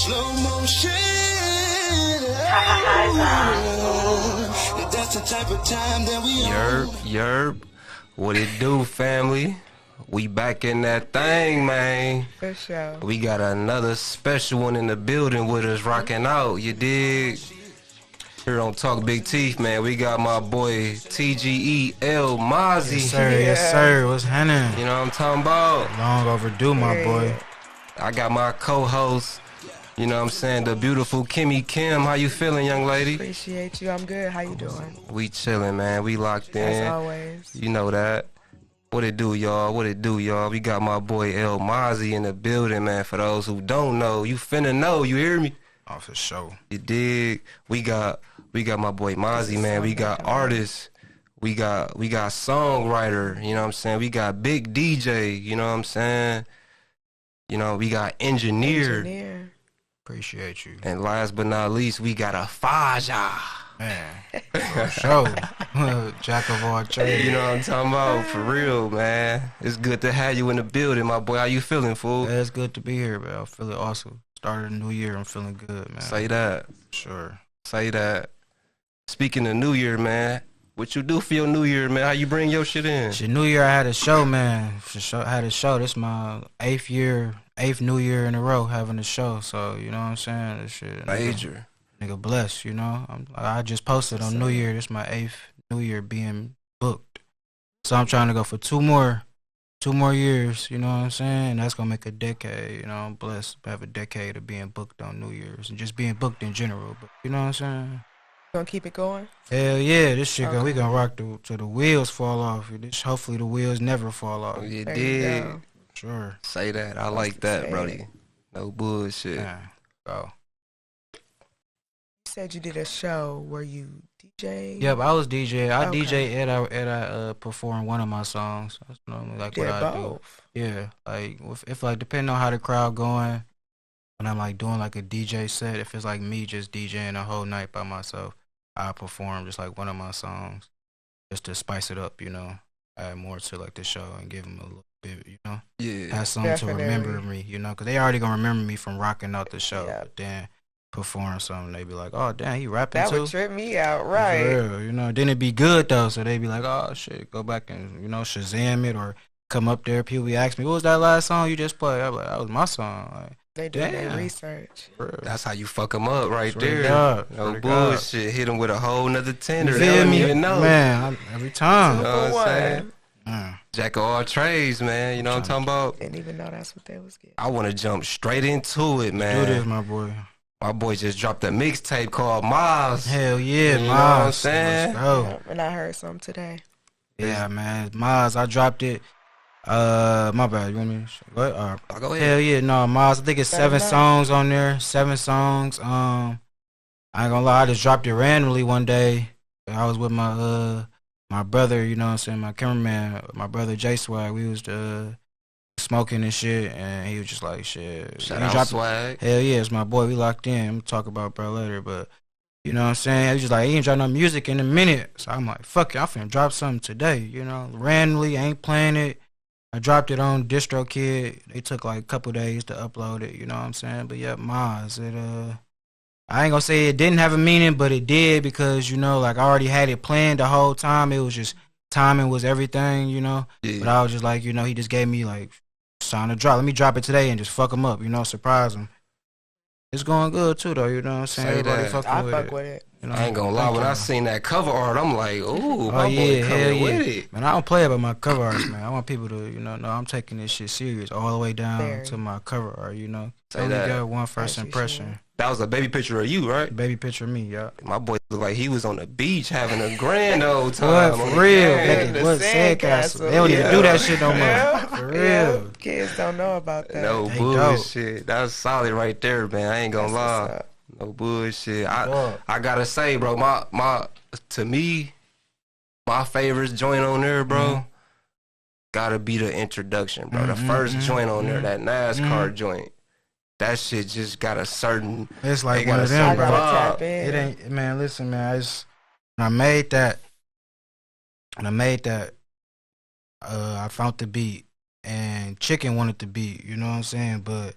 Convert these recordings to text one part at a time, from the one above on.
Slow motion. That's the type of time that we Yerp. What it do, family? We back in that thing, man. For sure. We got another special one in the building with us rocking out, you dig? Here on Talk Big Teeth, man, we got my boy Tge Masi. Yes, sir. Yes, sir. What's happening? You know what I'm talking about? Long overdue, my boy. I got my co-host, you know what I'm saying, the beautiful Kimmy Kim. How you feeling, young lady? Appreciate you. I'm good. How you doing? We chilling, man. We locked in. As always. You know that. What it do, y'all? What it do, y'all? We got my boy Masi in the building, man. For those who don't know, you finna know. You hear me? Oh, for sure. You dig? We got my boy Masi, man. We got artists. We got songwriter. You know what I'm saying? We got big DJ. You know what I'm saying? You know, we got engineer. Appreciate you. And last but not least, we got a Faja. Man, for sure. Jack of all trades. You know what I'm talking about? For real, man. It's good to have you in the building, my boy. How you feeling, fool? Yeah, it's good to be here, man. I'm feeling awesome. Started a new year. I'm feeling good, man. Say that. Sure. Say that. Speaking of New Year, man, what you do for your New Year, man? How you bring your shit in? Shit, New Year, I had a show, man. I had a show. This my eighth New Year in a row having a show. So, you know what I'm saying? This shit. Major. Nigga blessed, you know. I just posted on New Year. This my eighth New Year being booked. So I'm trying to go for two more years, you know what I'm saying? That's gonna make a decade, you know. I'm blessed to have a decade of being booked on New Year's and just being booked in general. But you know what I'm saying? Gonna keep it going? Hell yeah, this shit we gonna rock till the wheels fall off. Hopefully the wheels never fall off. You did. Sure. Say that. I like that, brody. No bullshit. Yeah. Go. You said you did a show where you DJ? Yep, I was DJ. I Okay. DJ and I perform one of my songs. That's normally like what I do. Yeah, like if like depending on how the crowd going, when I'm like doing like a DJ set, if it's like me just DJing the whole night by myself, I perform just like one of my songs, just to spice it up, you know, add more to like the show and give them a little bit, you know, have something to remember me, you know, because they already gonna remember me from rocking out the show, but then perform something, they be like, oh damn, he rapping that too. That would trip me out, right? For real, you know. Then it be good though, so they be like, oh shit, go back and, you know, Shazam it or come up there. People be asking me, what was that last song you just played? I'm like, that was my song. Like, they do their research. That's how you fuck them up right there. No bullshit. God. Hit them with a whole nother tender. You They feel don't me? even know. Man, every time. You know what I'm saying? Mm. Jack of all trades, man. You know what I'm talking about? Didn't even know that's what they was getting. I want to jump straight into it, man. Do this, my boy. My boy just dropped a mixtape called Maz. Hell yeah, you Maz. know what I'm saying? Let's go. Yeah, and I heard some today. Yeah, man. Maz, I dropped it. My bad. You want me to go ahead? Go ahead. Hell yeah, no, Maz. I think it's 7 songs on there. 7 songs. I ain't gonna lie, I just dropped it randomly one day. I was with my brother, you know what I'm saying, my cameraman, my brother J Swag. We was smoking and shit, and he was just like, shit. Shout out Swag. Hell yeah, it's my boy. We locked in. I'm gonna talk about bro later, but you know what I'm saying? He was just like, he ain't dropped no music in a minute. So I'm like, fuck it, I'm finna drop something today, you know, randomly. I ain't playing it. I dropped it on DistroKid. They took like a couple days to upload it, you know what I'm saying? But yeah, Maz, I ain't gonna say it didn't have a meaning, but it did, because, you know, like I already had it planned the whole time. It was just, timing was everything, you know? Yeah. But I was just like, you know, he just gave me like, sign to drop. Let me drop it today and just fuck him up, you know, surprise him. It's going good too, though, you know what I'm saying? Everybody fuck with it. You know, I ain't gonna lie, when I seen that cover art, I'm like, ooh, my boy coming with it. Man, I don't play about my cover arts, man. I want people to, you know I'm taking this shit serious all the way down to my cover art, you know. Only got one first impression. That was a baby picture of you, right? Baby picture of me, yeah. My boy looked like he was on the beach having a grand old time. What, for real? What, Sandcastle? They don't even do that shit no more. For real. Kids don't know about that. No bullshit. That was solid right there, man. I ain't gonna lie. No bullshit. I gotta say, bro, to me, my favorite joint on there, bro, gotta be the introduction, bro. The first joint on there, that NASCAR joint. That shit just got a certain. It's like one of them, bro. It ain't, man. Listen, man. When I made that, I found the beat, and Chicken wanted the beat. You know what I'm saying? But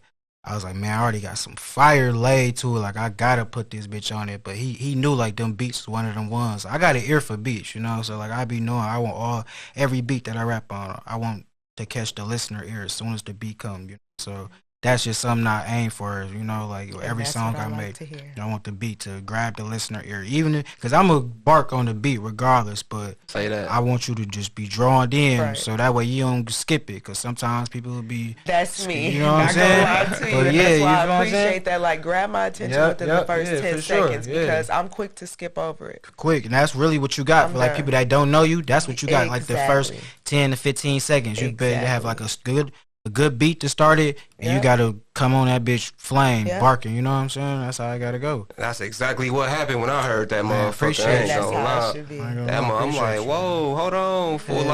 I was like, man, I already got some fire laid to it. Like, I gotta put this bitch on it. But he knew, like, them beats was one of them ones. I got an ear for beats, you know? So, like, I be knowing I want every beat that I rap on, I want to catch the listener ear as soon as the beat come, you know? So that's just something I aim for, you know? Like, every song I make, I want the beat to grab the listener ear. Even because I'm going to bark on the beat regardless, but say that. I want you to just be drawn in so that way you don't skip it. Because sometimes people will be... That's me. You know what I'm saying? But yeah, that's why I appreciate that. Like, grab my attention within the first 10 seconds because I'm quick to skip over it. Quick, and that's really what you got for like people that don't know you. That's what you got. Like the first 10 to 15 seconds, you better have like a good beat to start it, and you gotta come on that bitch flame barking. You know what I'm saying? That's how I gotta go. That's exactly what happened when I heard that motherfucker. Appreciate that's how it should be. I'm like, whoa, hold on, fool.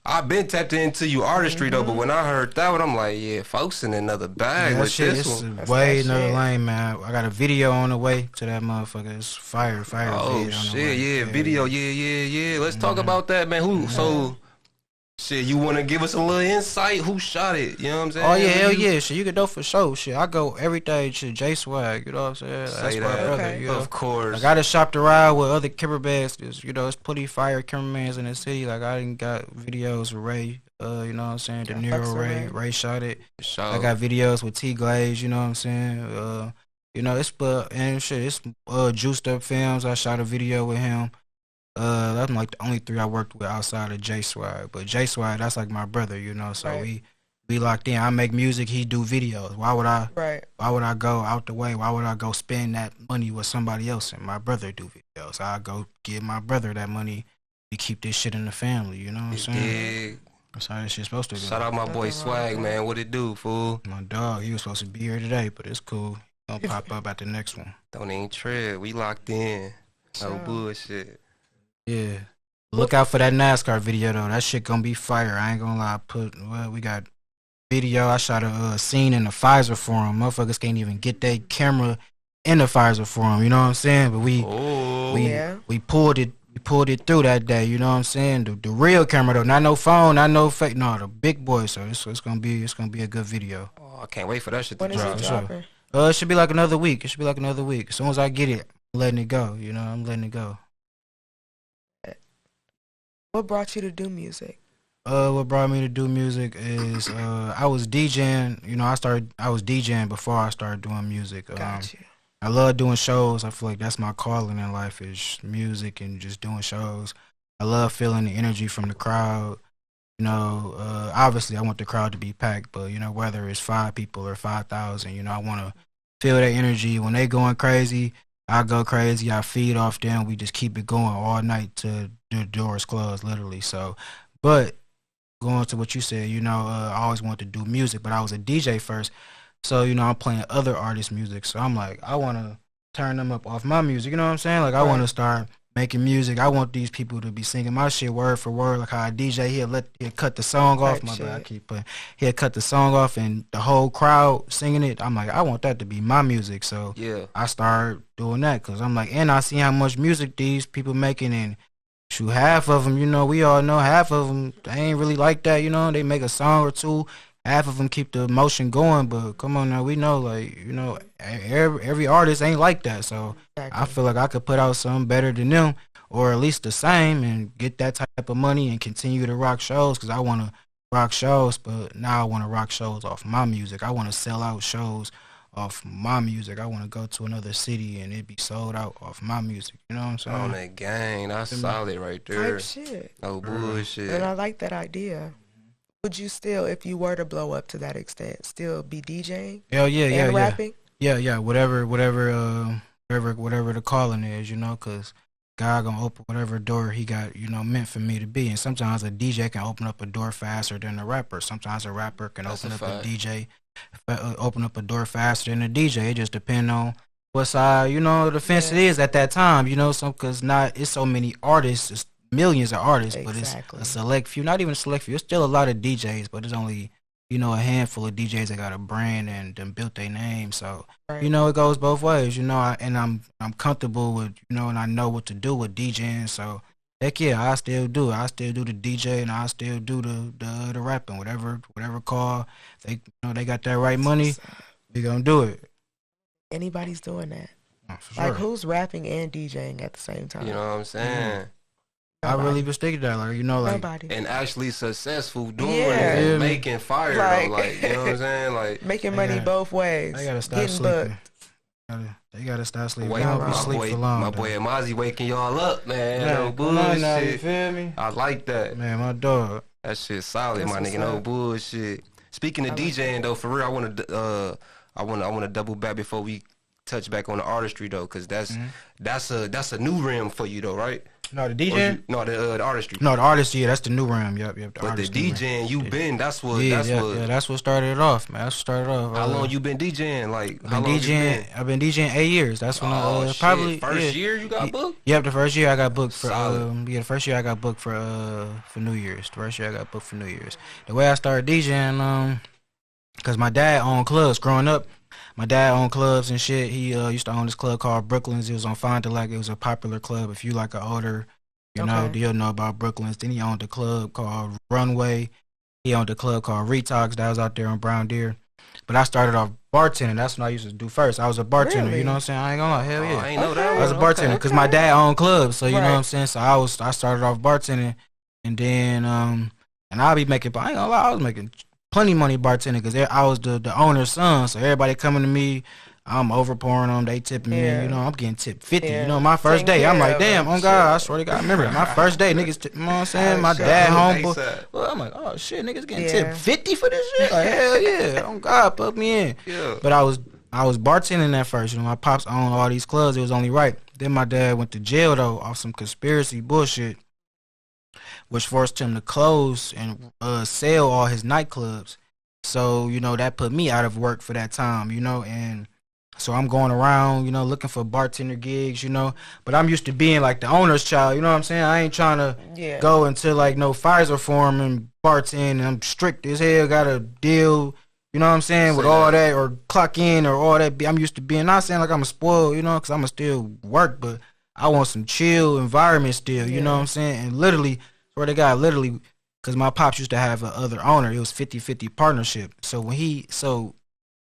I've been tapped into you artistry though, but when I heard that one, I'm like, yeah, folks in another bag with this one. Way another lane, man. I got a video on the way to that motherfucker. It's fire. Oh shit, video, yeah. Let's talk about that, man. Who? So. Shit, you want to give us a little insight? Who shot it? You know what I'm saying? Oh, yeah, hell yeah. Shit, you can know for sure. Shit, I go every day to J Swag, you know what I'm saying? That's my brother, you know? Of course. Like, I just shopped around with other cameramen. You know, it's pretty fire cameramans in the city. Like, I done got videos with Ray, you know what I'm saying? De Niro Ray shot it. I got videos with T Glaze, you know what I'm saying? You know, it's Juiced Up Films. I shot a video with him. That's like the only 3 I worked with outside of J Swag. But J Swag, that's like my brother, you know. So we locked in. I make music, he do videos. Why would I go out the way? Why would I go spend that money with somebody else and my brother do videos? I go give my brother that money to keep this shit in the family, you know what I'm saying? That's how this shit's supposed to go. Shout out my boy Swag, man. What it do, fool? My dog, he was supposed to be here today, but it's cool. He'll pop up at the next one. Don't even trip. We locked in. No bullshit. Yeah. Look out for that NASCAR video though. That shit gonna be fire. I ain't gonna lie. We got video. I shot a scene in the Pfizer forum. Motherfuckers can't even get their camera in the Pfizer forum. You know what I'm saying? But we pulled it. We pulled it through that day. You know what I'm saying? The real camera though, not no phone, not no fake. No, the big boy. So it's gonna be a good video. Oh, I can't wait for that shit to drop. When is it dropping? It should be like another week. As soon as I get it, I'm letting it go. You know, I'm letting it go. What brought you to do music? What brought me to do music is I was DJing. You know, I was DJing before I started doing music. Gotcha. I love doing shows. I feel like that's my calling in life is music and just doing shows. I love feeling the energy from the crowd. You know, obviously I want the crowd to be packed, but you know, whether it's 5 people or 5,000, you know, I want to feel that energy. When they going crazy, I go crazy. I feed off them. We just keep it going all night till the doors close, literally. So, but going to what you said, you know, I always wanted to do music, but I was a DJ first. So, you know, I'm playing other artists' music. So I'm like, I want to turn them up off my music. You know what I'm saying? Like, I want to start making music. I want these people to be singing my shit word for word, like how a DJ he'll cut the song off. My bad, I keep playing. He'll cut the song off and the whole crowd singing it. I'm like, I want that to be my music. So I started doing that because I'm like, and I see how much music these people making, and shoot, half of them, you know, we all know half of them, they ain't really like that, you know. They make a song or two. Half of them keep the emotion going, but come on now, we know, like, you know, every artist ain't like that. So I feel like I could put out something better than them, or at least the same, and get that type of money and continue to rock shows, because I want to rock shows, but now I want to rock shows off my music. I want to sell out shows off my music. I want to go to another city and it be sold out off my music. You know what I'm saying? On that gang, that's solid right there. Type shit. No bullshit. And I like that idea. Would you still, if you were to blow up to that extent, still be DJing? Hell yeah, and rapping? Yeah. Whatever the calling is, you know, because God gonna open whatever door he got, you know, meant for me to be. And sometimes a DJ can open up a door faster than a rapper. Sometimes a rapper can open up a door faster than a DJ. It just depends on what side, you know, the fence it is at that time, you know, because it's so many artists, it's millions of artists, but it's a select few, not even a select few. It's still a lot of DJs, but it's only, you know, a handful of DJs that got a brand and them built their name. So, you know, it goes both ways, you know, I'm comfortable with, you know, and I know what to do with DJing. So, heck yeah, I still do. I still do the DJ and I still do the rapping, whatever call. They, you know, they got that right money. We gonna do it. Anybody's doing that. Oh, for Like, sure. who's rapping and DJing at the same time? You know what I'm saying? I really was thinking that, like, you know, like, Nobody. And actually successful doing Yeah. it, Yeah. and making fire Like- though. Like, you know what I'm saying? Like, Making They money gotta- both ways. they gotta stop Getting sleeping. booked. They gotta stop sleeping. wait, They don't be my sleep boy, for long. my though. boy Masi waking y'all up, man. Yeah, No come on now, you bullshit. feel me? I like that. Man, my dog. That shit solid, That's my what's nigga. No up. bullshit. Speaking of I like DJing though, for real, I want to double back before we touch back on the artistry though, cause that's a new realm for you though, right? No, the Or DJing? no, the artistry. No, the artist, yeah, that's the new realm. Yep. The But the artist new realm. DJing you been, that's what. Yeah, that's what. that's what started it off, man. That's what started it off. How long you been DJing? Like, I've how been long you been? DJing. I've been DJing 8 years. That's when Oh, I shit. probably First year you got booked? Yep, the first year I got booked for Solid. the first year I got booked for New Year's. The first year I got booked for New Year's. The way I started DJing, cause my dad owned clubs growing up. My dad owned clubs and shit. He used to own this club called Brooklyn's. It was on Fond du Lac. It was a popular club. If you like an older, Okay. you'll know about Brooklyn's. Then he owned a club called Runway. He owned a club called Retox that was out there on Brown Deer. But I started off bartending. That's what I used to do first. I was a bartender. Really? You know what I'm saying? I ain't gonna lie. Hell Oh, yeah. I ain't know that. Okay. I was a one. bartender because my okay. dad owned clubs, so you know Right. what I'm saying. So I started off bartending, and then and I'll be making. I ain't gonna lie, I was making plenty of money bartending because I was the owner's son. So everybody coming to me, I'm overpouring them. They tipping Yeah. me. You know, I'm getting tipped 50. Yeah. You know, my first Taking day, I'm care like, of damn, them. on God, I Shit. swear to God, I remember my first day, niggas. You know what I'm saying? Oh, My shit. dad Hey, homeboy. son. Well, I'm like, oh shit, niggas getting Yeah. tipped 50 for this shit. Like hell yeah, on God, put me in. Yeah. But I was bartending at first. You know, my pops owned all these clubs. It was only right. Then my dad went to jail though off some conspiracy bullshit, which forced him to close and sell all his nightclubs. So you know that put me out of work for that time. You know, and so I'm going around, you know, looking for bartender gigs. You know, but I'm used to being like the owner's child. You know what I'm saying? I ain't trying to Yeah. go into like no Pfizer form and bartend. And I'm strict as hell. Got to deal. You know what I'm saying? With Say all that. that or clock in or all that. I'm used to being, not saying like I'm a spoiled, you know, because I'm going to still work, but I want some chill environment still, you know what I'm saying? And literally, swear to God, literally, because my pops used to have a other owner. It was 50-50 partnership. So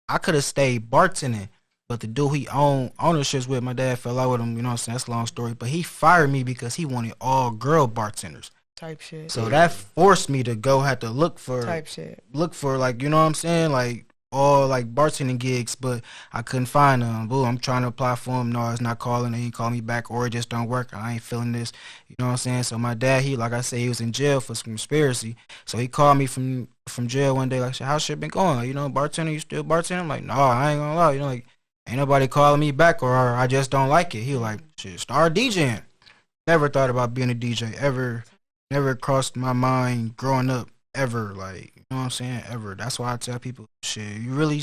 I could have stayed bartending, but the dude he owned ownerships with, my dad fell out with him, you know what I'm saying? That's a long story. But he fired me because he wanted all girl bartenders. Type shit. So that forced me to go have to look for Type shit. like, you know what I'm saying, like all like bartending gigs, but I couldn't find them. Boo, I'm trying to apply for them. No, it's not calling. They ain't calling me back, or it just don't work. I ain't feeling this. You know what I'm saying? So my dad, he, like I said, he was in jail for some conspiracy. So he called me from jail one day, like, how's shit been going? You know, bartending, you still bartending? I'm like, no, I ain't gonna lie. You know, like, ain't nobody calling me back, or I just don't like it. He was like, shit, start DJing. Never thought about being a DJ ever. Never crossed my mind growing up ever, like, you know what I'm saying, ever. That's why I tell people, shit, you really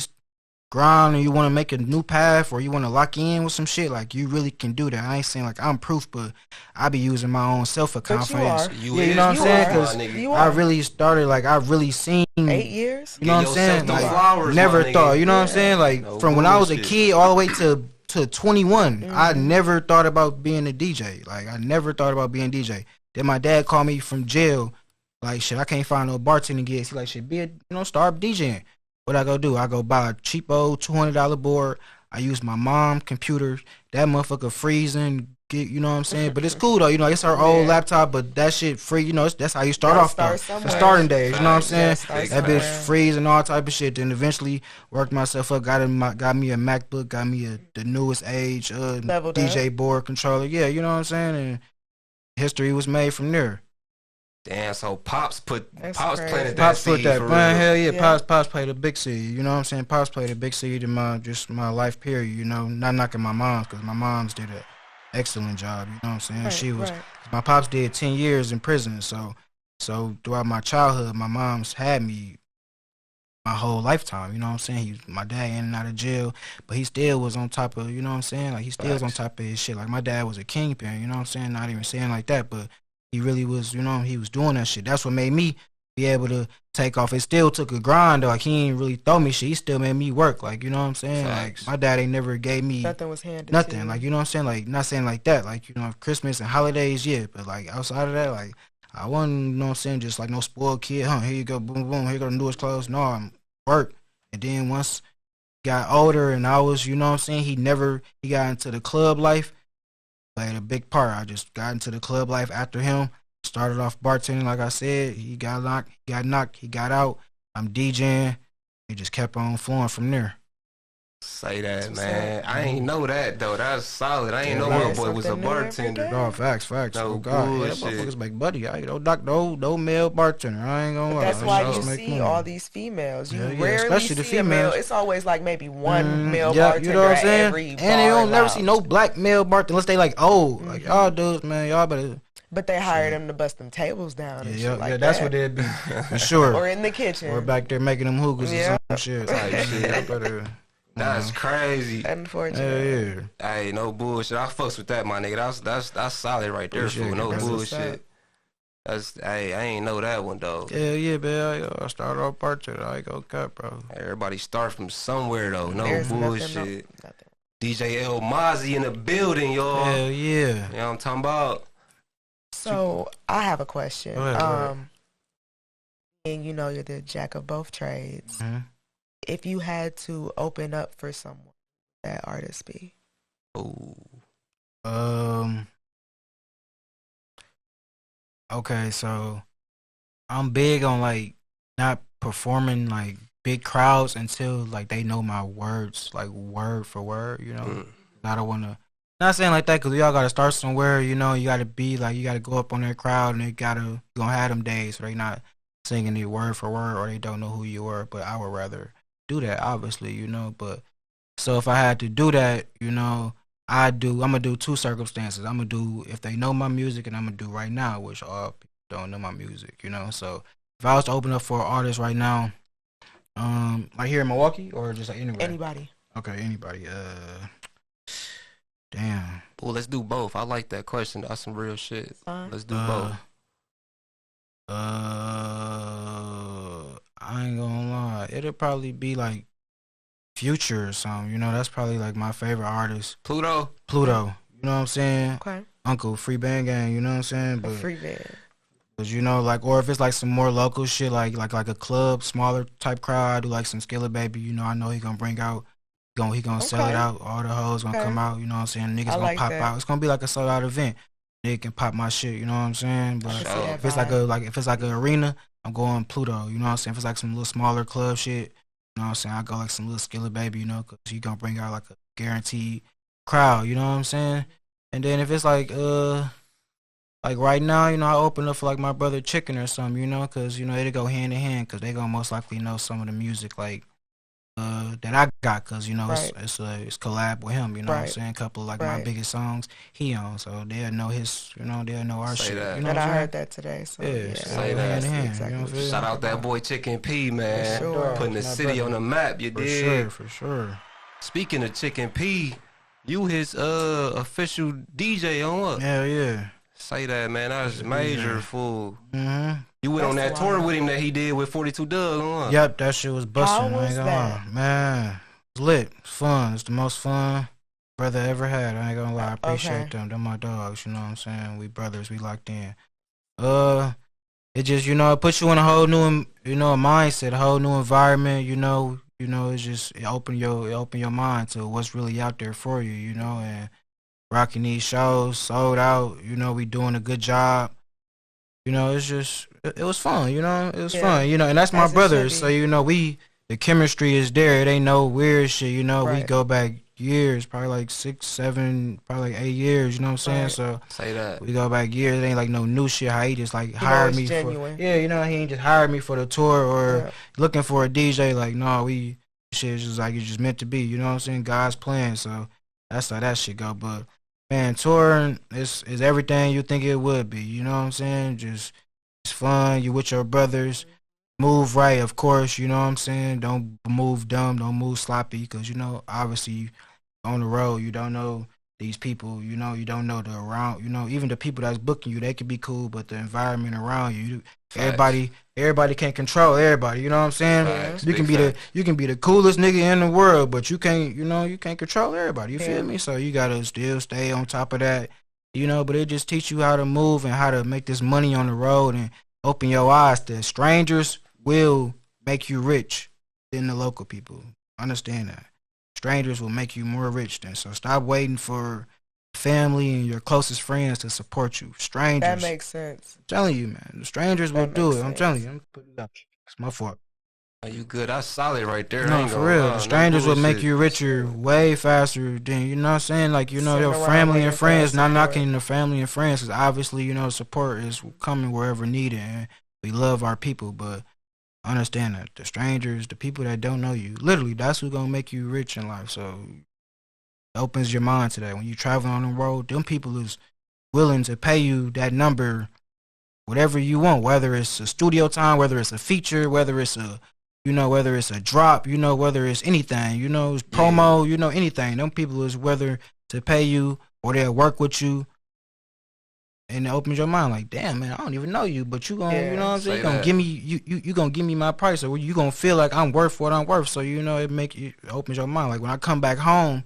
grind and you want to make a new path or you want to lock in with some shit, like, you really can do that. I ain't saying like I'm proof, but I be using my own self-confidence. But You yeah, you is, know what I'm you saying? are, Because my nigga. You I are. really started, like, I really seen, 8 years? you know what I'm Give saying? yourself them Like, flowers, never my thought, nigga. you know what I'm saying? Like, No from when I was a bullshit. kid all the way to 21, I never thought about being a DJ. Like, I never thought about being a DJ. Then my dad called me from jail. Like, shit, I can't find no bartending gigs. He like, shit, start DJing. What I go do? I go buy a cheapo $200 board. I use my mom computer. That motherfucker freezing. You know what I'm saying? But it's cool though. You know, it's her old laptop, but that shit free. You know, that's how you start Gotta off though. start The somewhere. starting days. You know what I'm saying? Yeah, start That bitch somewhere. freeze and all type of shit. Then eventually worked myself up. Got me a MacBook. Got me the newest age Leveled DJ board controller. Yeah, you know what I'm saying? And history was made from there. Damn, so Pops That's Pops crazy. planted that Pops put seed that, for man. real. Hell yeah, Yeah. Pops played a big seed. You know what I'm saying? Pops played a big seed in my life period. You know, not knocking my mom's because my mom's did an excellent job. You know what I'm saying? Right, She was right. my pops did 10 years in prison. So throughout my childhood, my mom's had me my whole lifetime. You know what I'm saying? My dad in and out of jail, but he still was on top of. You know what I'm saying? Like he still was on top of his shit. Like my dad was a kingpin. You know what I'm saying? Not even saying like that, but he really was. You know, he was doing that shit. That's what made me be able to take off. It still took a grind though. Like he ain't really throw me shit. He still made me work. Like, you know what I'm saying? Facts. Like my dad ain't never gave me Nothing was handed to nothing. you. Like, you know what I'm saying? Like, not saying like that. Like, you know, Christmas and holidays, yeah. But like outside of that, like I wasn't, you know what I'm saying, just like no spoiled kid, huh? Here you go, boom, boom, here you go the newest clothes. No, I'm work. And then once got older and I was, you know what I'm saying, he got into the club life, played a big part. I just got into the club life after him. Started off bartending, like I said. He got knocked, he got out. I'm DJing. It just kept on flowing from there. Say that, man. I ain't know that though. That's solid. I ain't know my boy was a bartender. No, facts. No Oh God, bullshit. that motherfuckers make buddy. I no male bartender. I ain't gonna lie. That's why you make see money. all these females. You Yeah, rarely especially the see a male. females. It's always like maybe one male yeah, bartender you know what I'm at saying? every And bar they don't never lounge. see no black male bartender unless they like old. Like y'all dudes, man, y'all better. But they hire them to bust them tables down. And shit like that's that. what it'd be for sure. Or in the kitchen. Or back there making them hookahs Yeah. or some shit. Type shit. I better. That's crazy. Unfortunately. Yeah. Hey, no bullshit. I fucks with that, my nigga. That's solid right there, fool. No That's what's bullshit. Hey, I ain't know that one though. Yeah, man. I started off bartender. I ain't gonna cut, bro. Everybody start from somewhere though. No There's bullshit. Nothing. DJ Masi in the building, y'all. Hell yeah. You know what I'm talking about? So I have a question. Go ahead. And you know you're the jack of both trades. Mm-hmm. If you had to open up for someone, who would that artist be? Ooh. Okay, so I'm big on like not performing like big crowds until like they know my words like word for word, you know. I don't want to. Not saying like that because we all got to start somewhere, you know. You got to be like, you got to go up on that crowd and you gonna have them days where they not singing it word for word or they don't know who you are. But I would rather do that, obviously, you know. But so if I had to do that, you know, I'm gonna do two circumstances. I'm gonna do if they know my music, and I'm gonna do right now, which all people don't know my music, you know. So if I was to open up for an artist right now, like here in Milwaukee or just like anywhere, Anybody. Okay, anybody. Damn. Well, let's do both. I like that question. That's some real shit. Let's do both. I ain't gonna lie. It'll probably be like Future or something. You know, that's probably like my favorite artist. Pluto. You know what I'm saying? Okay. Uncle Free Band Gang. You know what I'm saying? A free band. But you know, like, or if it's like some more local shit, like a club, smaller type crowd, I do like some Skillet Baby. You know, I know he gonna bring out. He gonna sell it out. All the hoes gonna come out. You know what I'm saying? Niggas gonna like pop that. out. It's gonna be like a sold out event. Nigga can pop my shit. You know what I'm saying? But I if it's like an arena, I'm going Pluto. You know what I'm saying? If it's like some little smaller club shit, you know what I'm saying? I go like some little Skillet Baby. You know, cause he gonna bring out like a guaranteed crowd. You know what I'm saying? And then if it's like right now, you know, I open up for like my brother Chicken or something. You know, cause you know it'll go hand in hand. Cause they gonna most likely know some of the music like. That I got, cause you know it's collab with him, you know what I'm saying? A couple of like my biggest songs he on, so they'll know his, you know, they'll know our shit. That. You know And what I I'm heard that today. So yeah, say that. Exactly. You know what I'm Shout out that boy Chicken P, man. Sure. Putting the city on the map, you dig? For sure. Speaking of Chicken P, you his official DJ on what? Hell yeah. Say that, man. That's major, fool. Mm-hmm. You went on that That's tour wild. with him that he did with 42 Doug, huh? Yep, that shit was busting. How I was ain't gonna lie. Man, it's lit. It's fun. It's the most fun brother ever had. I ain't gonna lie. I appreciate them. They're my dogs. You know what I'm saying? We brothers. We locked in. It just, you know, it puts you in a whole new, you know, mindset, a whole new environment. You know, it's just it open your mind to what's really out there for you. You know, and rocking these shows, sold out. You know, we doing a good job. You know, it's just it was fun. You know, it was fun. You know, and that's my As it brothers. should So be. you know, the chemistry is there. It ain't no weird shit. You know, we go back years, probably like 6, 7, probably like 8 years. You know what I'm saying? Right. So Say that. we go back years. It ain't like no new shit. How he just like You know hired it's me genuine. for. Yeah, you know, he ain't just hired me for the tour or looking for a DJ. Like, no, shit is just like it's just meant to be. You know what I'm saying? God's plan. So that's how that shit go. But man, touring is everything you think it would be. You know what I'm saying? Just it's fun. You with your brothers. Move right, of course. You know what I'm saying? Don't move dumb. Don't move sloppy. Because, you know, obviously on the road, you don't know these people. You know, you don't know the around. You know, even the people that's booking you, they could be cool. But the environment around you, everybody can't control everybody. You know what I'm saying? Facts. You can be the coolest nigga in the world, but you can't control everybody. You feel me? So you gotta still stay on top of that. You know, but it just teach you how to move and how to make this money on the road and open your eyes to strangers will make you rich than the local people. Understand that. strangers will make you more rich. Then so stop waiting for family and your closest friends to support you. Strangers. That makes sense. I'm telling you, man. The strangers will do it. I'm telling you. It's my fault. Are you good? That's solid right there. No, for real. The strangers will make you richer way faster than, you know what I'm saying? Like, you know, your family and friends, not knocking the family and friends, because obviously, you know, support is coming wherever needed, and we love our people, but understand that the strangers, the people that don't know you, literally, that's who's going to make you rich in life. So it opens your mind to that. When you travel on the road, them people is willing to pay you that number, whatever you want, whether it's a studio time, whether it's a feature, whether it's a, you know, whether it's a drop, you know, whether it's anything, you know, it's promo, you know, anything. Them people is whether to pay you or they'll work with you. And it opens your mind like, damn, man, I don't even know you, but you gonna, you know what I'm saying? You gonna give me, you gonna give me my price, or you gonna feel like I'm worth what I'm worth. So, you know, it opens your mind. Like when I come back home,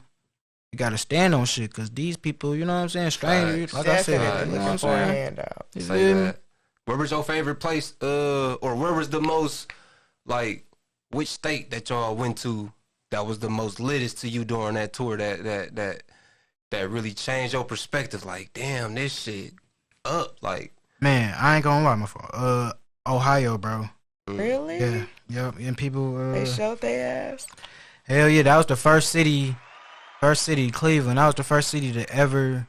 you gotta stand on shit, because these people, you know what I'm saying, strangers, like I said, you know what I'm saying? Say that. Where was your favorite place, or where was the most, like, which state that y'all went to that was the most littest to you during that tour that really changed your perspective? Like, damn, this shit up. Like, man, I ain't gonna lie, my fault. Ohio, bro. Really? Yeah, yep. And people, they showed their ass. Hell yeah, that was the first city, Cleveland. That was the first city to ever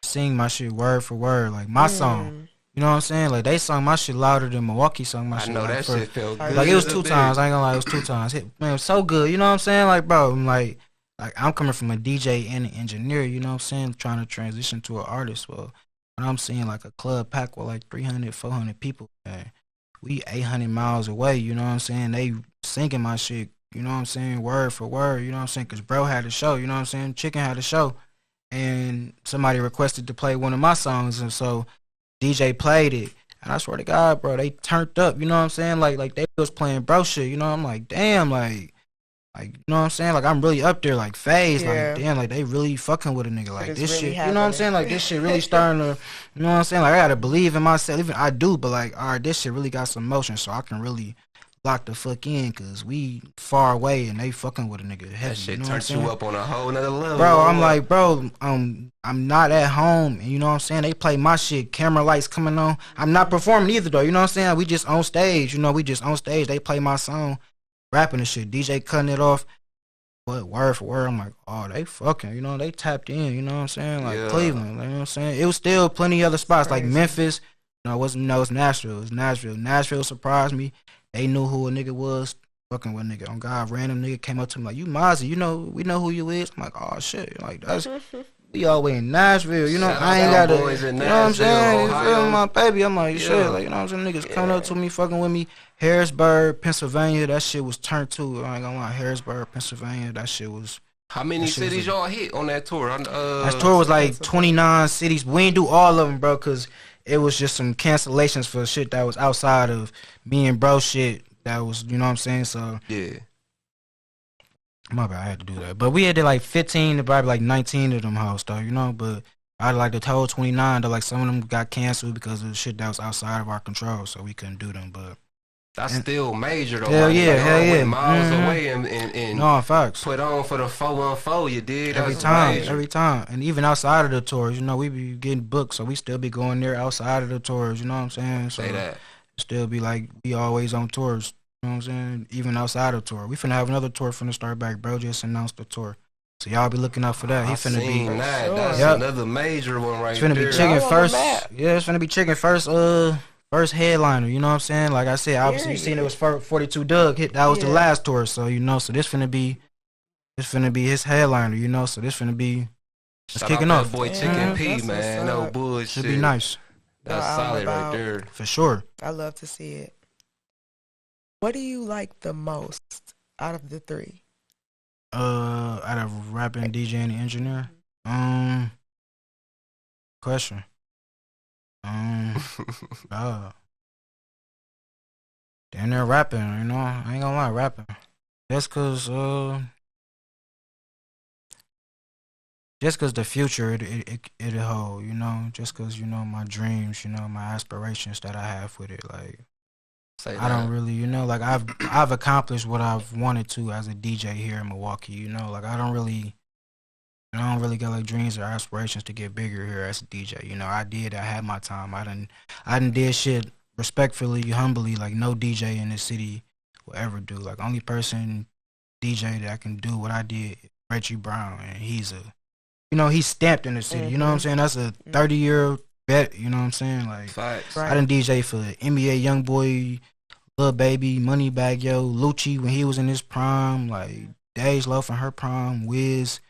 sing my shit word for word, like my song. You know what I'm saying? Like, they sung my shit louder than Milwaukee sung my shit. I know that shit felt good. Like, it was 2 times. I ain't gonna lie, it was 2 times. Man, it was so good. You know what I'm saying? Like, bro, I'm like I'm coming from a DJ and an engineer, you know what I'm saying? Trying to transition to an artist. Well, when I'm seeing like a club packed with like 300, 400 people, man, we 800 miles away, you know what I'm saying? They singing my shit, you know what I'm saying? Word for word, you know what I'm saying? Because bro had a show, you know what I'm saying? Chicken had a show. And somebody requested to play one of my songs, and so DJ played it, and I swear to God, bro, they turned up, you know what I'm saying? Like they was playing bro shit, you know? I'm like, damn, like, you know what I'm saying? Like, I'm really up there, like, phase, like, damn, like, they really fucking with a nigga, like, this really shit, happening. You know what I'm saying? Like, this shit really starting to, you know what I'm saying? Like, I gotta believe in myself, even I do, but, like, all right, this shit really got some motion, so I can really lock the fuck in, because we far away, and they fucking with a nigga heavy, that shit you know turns you up on a whole nother level. Bro, I'm like, bro, I'm not at home, and you know what I'm saying? They play my shit, camera lights coming on. I'm not performing either, though, you know what I'm saying? We just on stage, you know, they play my song, rapping and shit, DJ cutting it off, but word for word, I'm like, oh, they fucking, you know, they tapped in, you know what I'm saying? Like, Cleveland, you know what I'm saying? It was still plenty of other spots, like Memphis, you know, it was Nashville, Nashville surprised me. They knew who a nigga was, fucking with a nigga. On God, random nigga came up to me like, you Masi, you know, we know who you is. I'm like, oh shit, like that's we all way in Nashville, you know. I ain't gotta, you know what I'm saying? You feel my baby? I'm like, shit, like, you know what I'm saying? Niggas coming up to me, fucking with me. Harrisburg, Pennsylvania, that shit was turned to. I ain't gonna lie, Harrisburg, Pennsylvania, that shit was. How many cities y'all hit on that tour? That tour was like 29 cities. We ain't do all of them, bro, cause it was just some cancellations for shit that was outside of me and bro shit. That was, you know what I'm saying? So yeah, my bad, I had to do that. But we had like 15 to probably like 19 of them hoes, though, you know. But I like the total 29. Though, like some of them got canceled because of shit that was outside of our control, so we couldn't do them. But that's still major though. Hell yeah, hell yeah. Miles away and no facts. Put on for the 414. You did every time, and even outside of the tours, you know, we be getting booked, so we still be going there outside of the tours. You know what I'm saying? So say that. Still be like we always on tours. You know what I'm saying? Even outside of tour, we finna have another tour finna start back. Bro just announced the tour, so y'all be looking out for that. He finna be that. That's another major one right there. It's finna be Chicken first. Yeah, it's finna be Chicken first. First headliner, you know what I'm saying? Like I said, obviously you seen it was 42 Doug hit. That was the last tour, so you know. So this finna be his headliner, you know. So this finna be kicking off. Boy, Chicken P, man, no bullshit. Should be nice. That's solid right there, for sure. I love to see it. What do you like the most out of the three? Out of rapping, DJ, and engineer. Question. Damn, they're rapping, you know. I ain't gonna lie, rapping. Just cause the future it hold, you know. Just cause, you know, my dreams, you know, my aspirations that I have with it, like Say I don't that. really, like I've accomplished what I've wanted to as a DJ here in Milwaukee. Like I don't really got like dreams or aspirations to get bigger here as a DJ. I had my time. I done did shit respectfully, humbly, like no DJ in this city will ever do. Like only person DJ that can do what I did, Reggie Brown, and he's stamped in the city. You know what I'm saying? That's a 30-year vet. You know what I'm saying? Like Facts. Right. I done DJ for NBA YoungBoy, Lil Baby, Moneybagg Yo, Lucci when he was in his prime, like Dej Loaf in her prime, Wiz.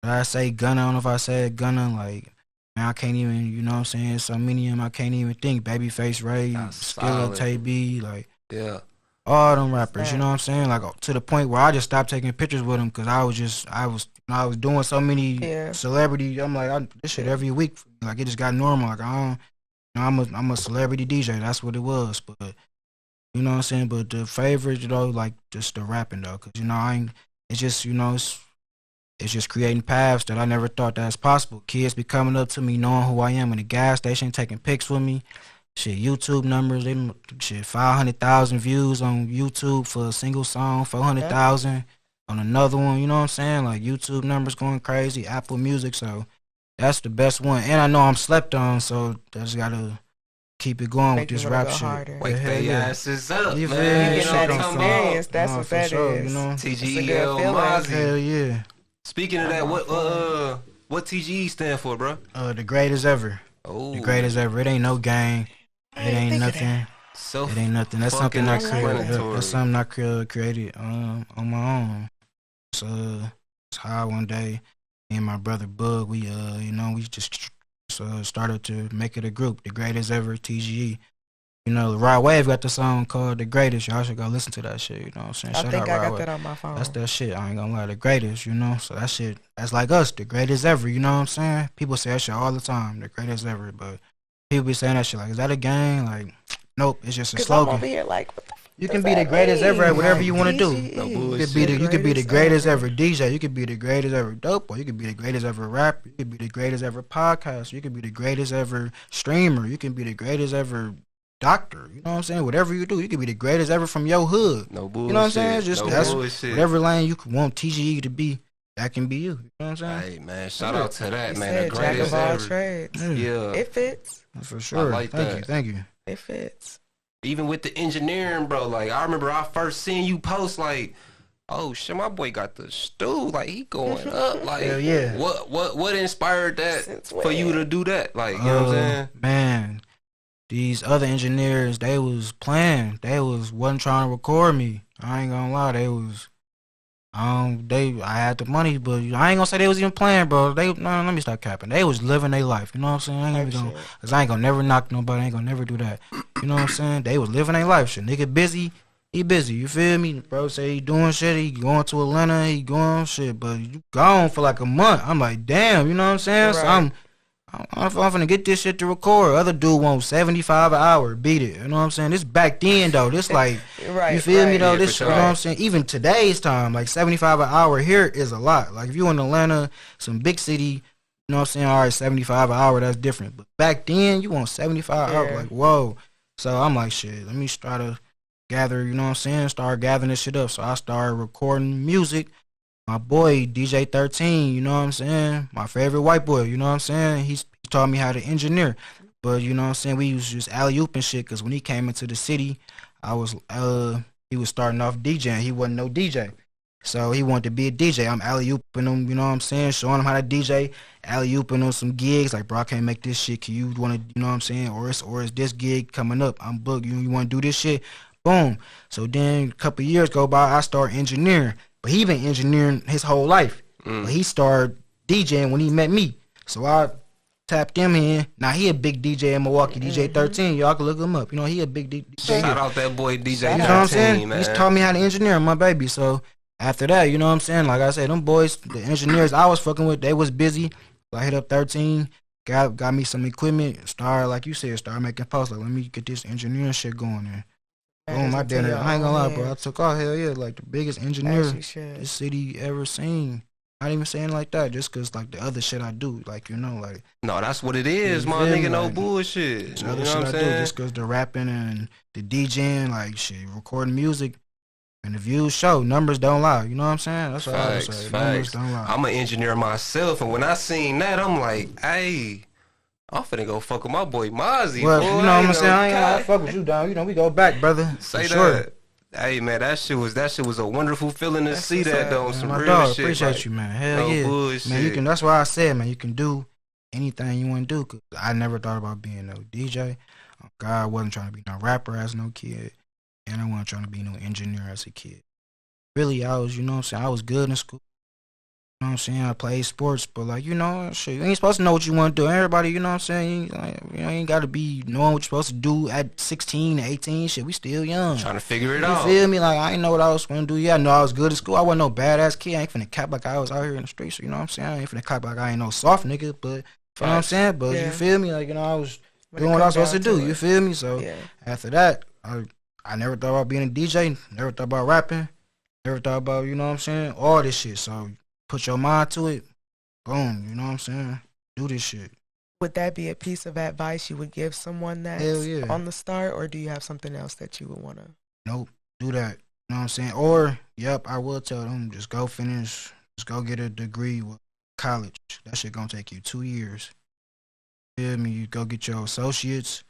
Did I say Gunna? I don't know if I said Gunna. Like, man, I can't even, you know what I'm saying? So many of them I can't even think. Babyface Ray, Skilla, Tay B, like, Yeah. all them rappers, you know what I'm saying? Like, to the point where I just stopped taking pictures with them because I was doing so many celebrity. I'm like, this shit every week. Like, it just got normal. Like, I'm a celebrity DJ. That's what it was. But, you know what I'm saying? But the favorite, like, just the rapping, though. Because, it's just, it's just creating paths that I never thought that was possible. Kids be coming up to me knowing who I am in the gas station, taking pics with me. Shit, YouTube numbers, 500,000 views on YouTube for a single song, 400,000 on another one, you know what I'm saying? Like YouTube numbers going crazy, Apple Music, so that's the best one. And I know I'm slept on, so I just gotta keep it going with this rap shit. Wake their asses up, you man. You get that experience, that's what that sure, is. Tge Masi. Hell yeah. Speaking of that, what TGE stand for, bro? The greatest ever. Oh, The greatest ever. It ain't no gang. It ain't nothing. It ain't nothing. That's something I created. That's something I created on my own. So it's how one day me and my brother Bug, we just started to make it a group, the greatest ever TGE. Rod Wave got the song called The Greatest. Y'all should go listen to that shit, you know what I'm saying? I think I got Wave. that on my phone. That's that shit, I ain't gonna lie, The Greatest, So that shit, that's like us, the greatest ever, you know what I'm saying? People say that shit all the time, the greatest ever, but people be saying that shit like, is that a gang? Like, nope, it's just a slogan. I'm over here like, what the you can be the greatest ever at whatever you want to do. No You could be the greatest ever DJ. You could be the greatest ever dope. Or you could be the greatest ever rapper. You could be the greatest ever podcast. You could be the greatest ever streamer. You can be the greatest ever doctor. You know what I'm saying? Whatever you do, you could be the greatest ever from your hood. No bullshit. You know what I'm saying? Just bullshit. Whatever lane you want TGE to be, that can be you. You know what I'm saying? Hey man, shout out to that, you man. said, The greatest jack of all ever. trades. Yeah. It fits. For sure. I like that. Thank you. It fits. Even with the engineering, bro. Like I remember I first seen you post like, oh shit, my boy got the stew. Like he going up. Like hell yeah. What inspired that Since for you when? to do that? Like you know what I'm saying? Man, these other engineers, they was playing. They wasn't trying to record me. I ain't gonna lie, they was. I had the money, but I ain't gonna say they was even playing, bro. Let me stop capping. They was living their life. You know what I'm saying? I ain't even gonna, cause I ain't gonna never knock nobody. I ain't gonna never do that. You know what I'm saying? They was living their life. Shit, nigga busy. He busy. You feel me? Bro say he doing shit. He going to Atlanta. He going shit. But you gone for like a month. I'm like, damn. You know what I'm saying? Right. So I'm finna get this shit to record. Other dude wants $75 an hour. Beat it. You know what I'm saying? This back then though. This like, Right, you feel me though? Yeah, This, for you know sure. what I'm saying? Even today's time, like $75 an hour here is a lot. Like if you in Atlanta, some big city, you know what I'm saying? All right, $75 an hour, that's different. But back then, you want $75 an hour. Yeah. Like, whoa. So I'm like, shit, let me try to gather, you know what I'm saying? Start gathering this shit up. So I started recording music. My boy, DJ 13, you know what I'm saying? My favorite white boy, you know what I'm saying? He taught me how to engineer. But, you know what I'm saying? We was just alley-oop and shit, because when he came into the city, he was starting off DJing. He wasn't no DJ. So he wanted to be a DJ. I'm alley-ooping him, you know what I'm saying? Showing him how to DJ, alley-ooping him some gigs. Like, bro, I can't make this shit. Can you want to, you know what I'm saying? Or it's this gig coming up. I'm booked. You want to do this shit? Boom. So then a couple years go by, I start engineering. But he been engineering his whole life. But he started DJing when he met me. So I tapped him in. Now he a big DJ in Milwaukee, DJ 13. Y'all can look him up. You know, he a big DJ. Shout out that boy DJ 13, You know what I'm saying? man. He's taught me how to engineer, my baby. So after that, you know what I'm saying? Like I said, them boys, the engineers I was fucking with, they was busy. So I hit up 13, got me some equipment, started, like you said, started making posts. Like, let me get this engineering shit going there. Boom, I did it. I ain't gonna lie, bro. I took off, hell yeah, like the biggest engineer this city ever seen. Not even saying like that, just cause like the other shit I do, like like. No, that's what it is, my nigga. No bullshit. The other shit I do, just cause the rapping and the DJing, like shit, recording music, and the views show. Numbers don't lie. You know what I'm saying? That's what I would say. Numbers don't lie. I'm an engineer myself, and when I seen that, I'm like, hey, I'm finna go fuck with my boy Masi. Well, boy. you know what I'm saying? I ain't gonna fuck with you, down. We go back, brother. Say sure. that. Hey man, that shit was a wonderful feeling to see that though. Man, some my real dog, shit. Appreciate like, you, man. Hell no yeah, bullshit. man. You can. That's why I said, man, you can do anything you want to do. Cause I never thought about being no DJ. God, I wasn't trying to be no rapper as no kid, and I wasn't trying to be no engineer as a kid. Really, I was, what I'm saying, I was good in school. You know what I'm saying? I played sports, but like, shit, you ain't supposed to know what you want to do. Everybody, you know what I'm saying? You ain't got to be knowing what you're supposed to do at 16, 18. Shit, we still young. Trying to figure it out. You feel me? Like, I ain't know what I was going to do. Yeah, I know I was good at school. I wasn't no badass kid. I ain't finna cap like I was out here in the streets. You know what I'm saying? I ain't finna cap like I ain't no soft nigga, but, you know what I'm saying? But you feel me? Like, I was doing what I was supposed to do. You feel me? So, after that, I never thought about being a DJ. Never thought about rapping. Never thought about, you know what I'm saying? All this shit. So, put your mind to it. Boom, you know what I'm saying? Do this shit. Would that be a piece of advice you would give someone that's on the start, or do you have something else that you would want to? Nope, do that. You know what I'm saying? Or, I will tell them, just go finish, just go get a degree with college. That shit gonna take you 2 years. Feel me? You go get your associates.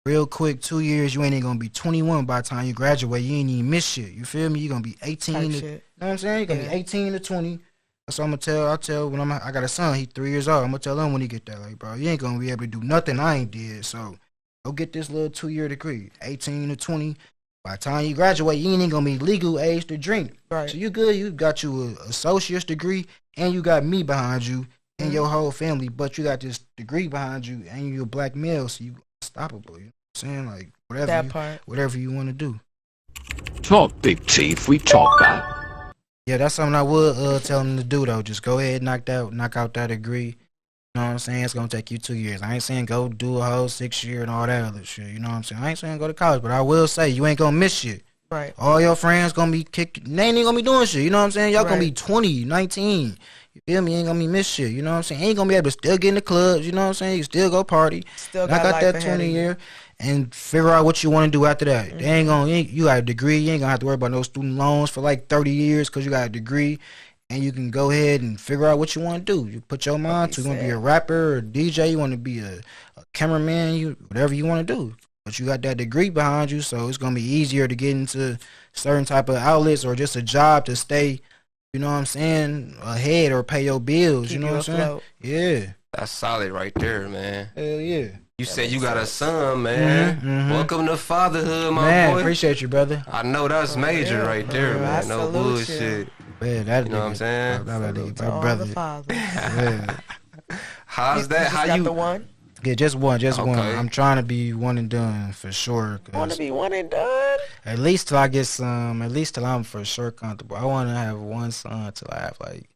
Real quick, 2 years, you ain't even gonna be 21 by the time you graduate. You ain't even miss shit. You feel me? You gonna be 18 to, you know what I'm saying? You gonna be 18 to 20. That's what I'm gonna tell. I tell when I got a son, he 3 years old. I'm gonna tell him when he get that, like, bro, you ain't gonna be able to do nothing I ain't did. So go get this little 2-year degree, 18 to 20. By the time you graduate, you ain't even gonna be legal age to drink. Right. So you good. You got you an associate's degree, and you got me behind you and your whole family. But you got this degree behind you, and you're a black male, so you unstoppable. You know what I'm saying? Like whatever you want to do. Talk big teeth. We talk that. Yeah, that's something I would tell them to do though. Just go ahead and knock out that degree. You know what I'm saying? It's gonna take you 2 years. I ain't saying go do a whole 6 year and all that other shit. You know what I'm saying? I ain't saying go to college, but I will say you ain't gonna miss shit. Right. All your friends gonna be kicking. They ain't gonna be doing shit. You know what I'm saying? Y'all gonna be 20, 19. You feel me? Ain't gonna be miss shit. You know what I'm saying? Ain't gonna be able to still get in the clubs. You know what I'm saying? You still go party. Still got that 20 year. And figure out what you want to do after that. Mm-hmm. They ain't gonna. You got a degree. You ain't gonna have to worry about no student loans for like 30 years because you got a degree, and you can go ahead and figure out what you want to do. You put your mind to. You want to be a rapper or a DJ. You want to be a cameraman. Whatever you want to do. But you got that degree behind you, so it's gonna be easier to get into certain type of outlets or just a job to stay. You know what I'm saying? Ahead or pay your bills. You know what I'm saying? Yeah. That's solid right there, man. Hell yeah. You said you got a son, man. Mm-hmm. Welcome to fatherhood, my man, boy. Appreciate you, brother. I know that's major right there, man. No bullshit. Man, that you know what I'm saying? My brother. Yeah. How's that? How got you? The one? Yeah, just one. I'm trying to be one and done for sure. Want to be one and done? At least till I get some. At least till I'm for sure comfortable. I want to have one son till I have like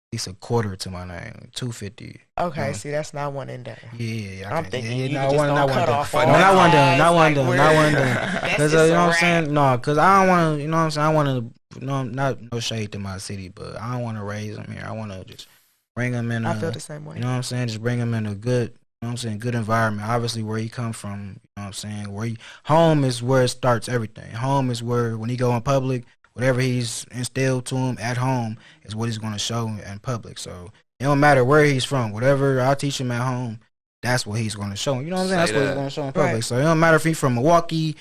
at least a quarter to my name, 250. Okay, see, that's not one and done. Yeah. I'm thinking you not just one cut off. Not one done. Because you know what I'm saying? No, because I don't want to. You know what I'm saying? I want to. Not no shade to my city, but I don't want to raise them here. I want to just bring them in. I feel the same way. You know what I'm saying? Just bring them in a good. You know what I'm saying? Good environment. Obviously, where he come from. You know what I'm saying? Home is where it starts everything. Home is where when he go in public. Whatever he's instilled to him at home is what he's going to show in public. So it don't matter where he's from. Whatever I teach him at home, that's what he's going to show him. You know what I'm saying? That's what he's going to show in public. Right. So it don't matter if he's from Milwaukee.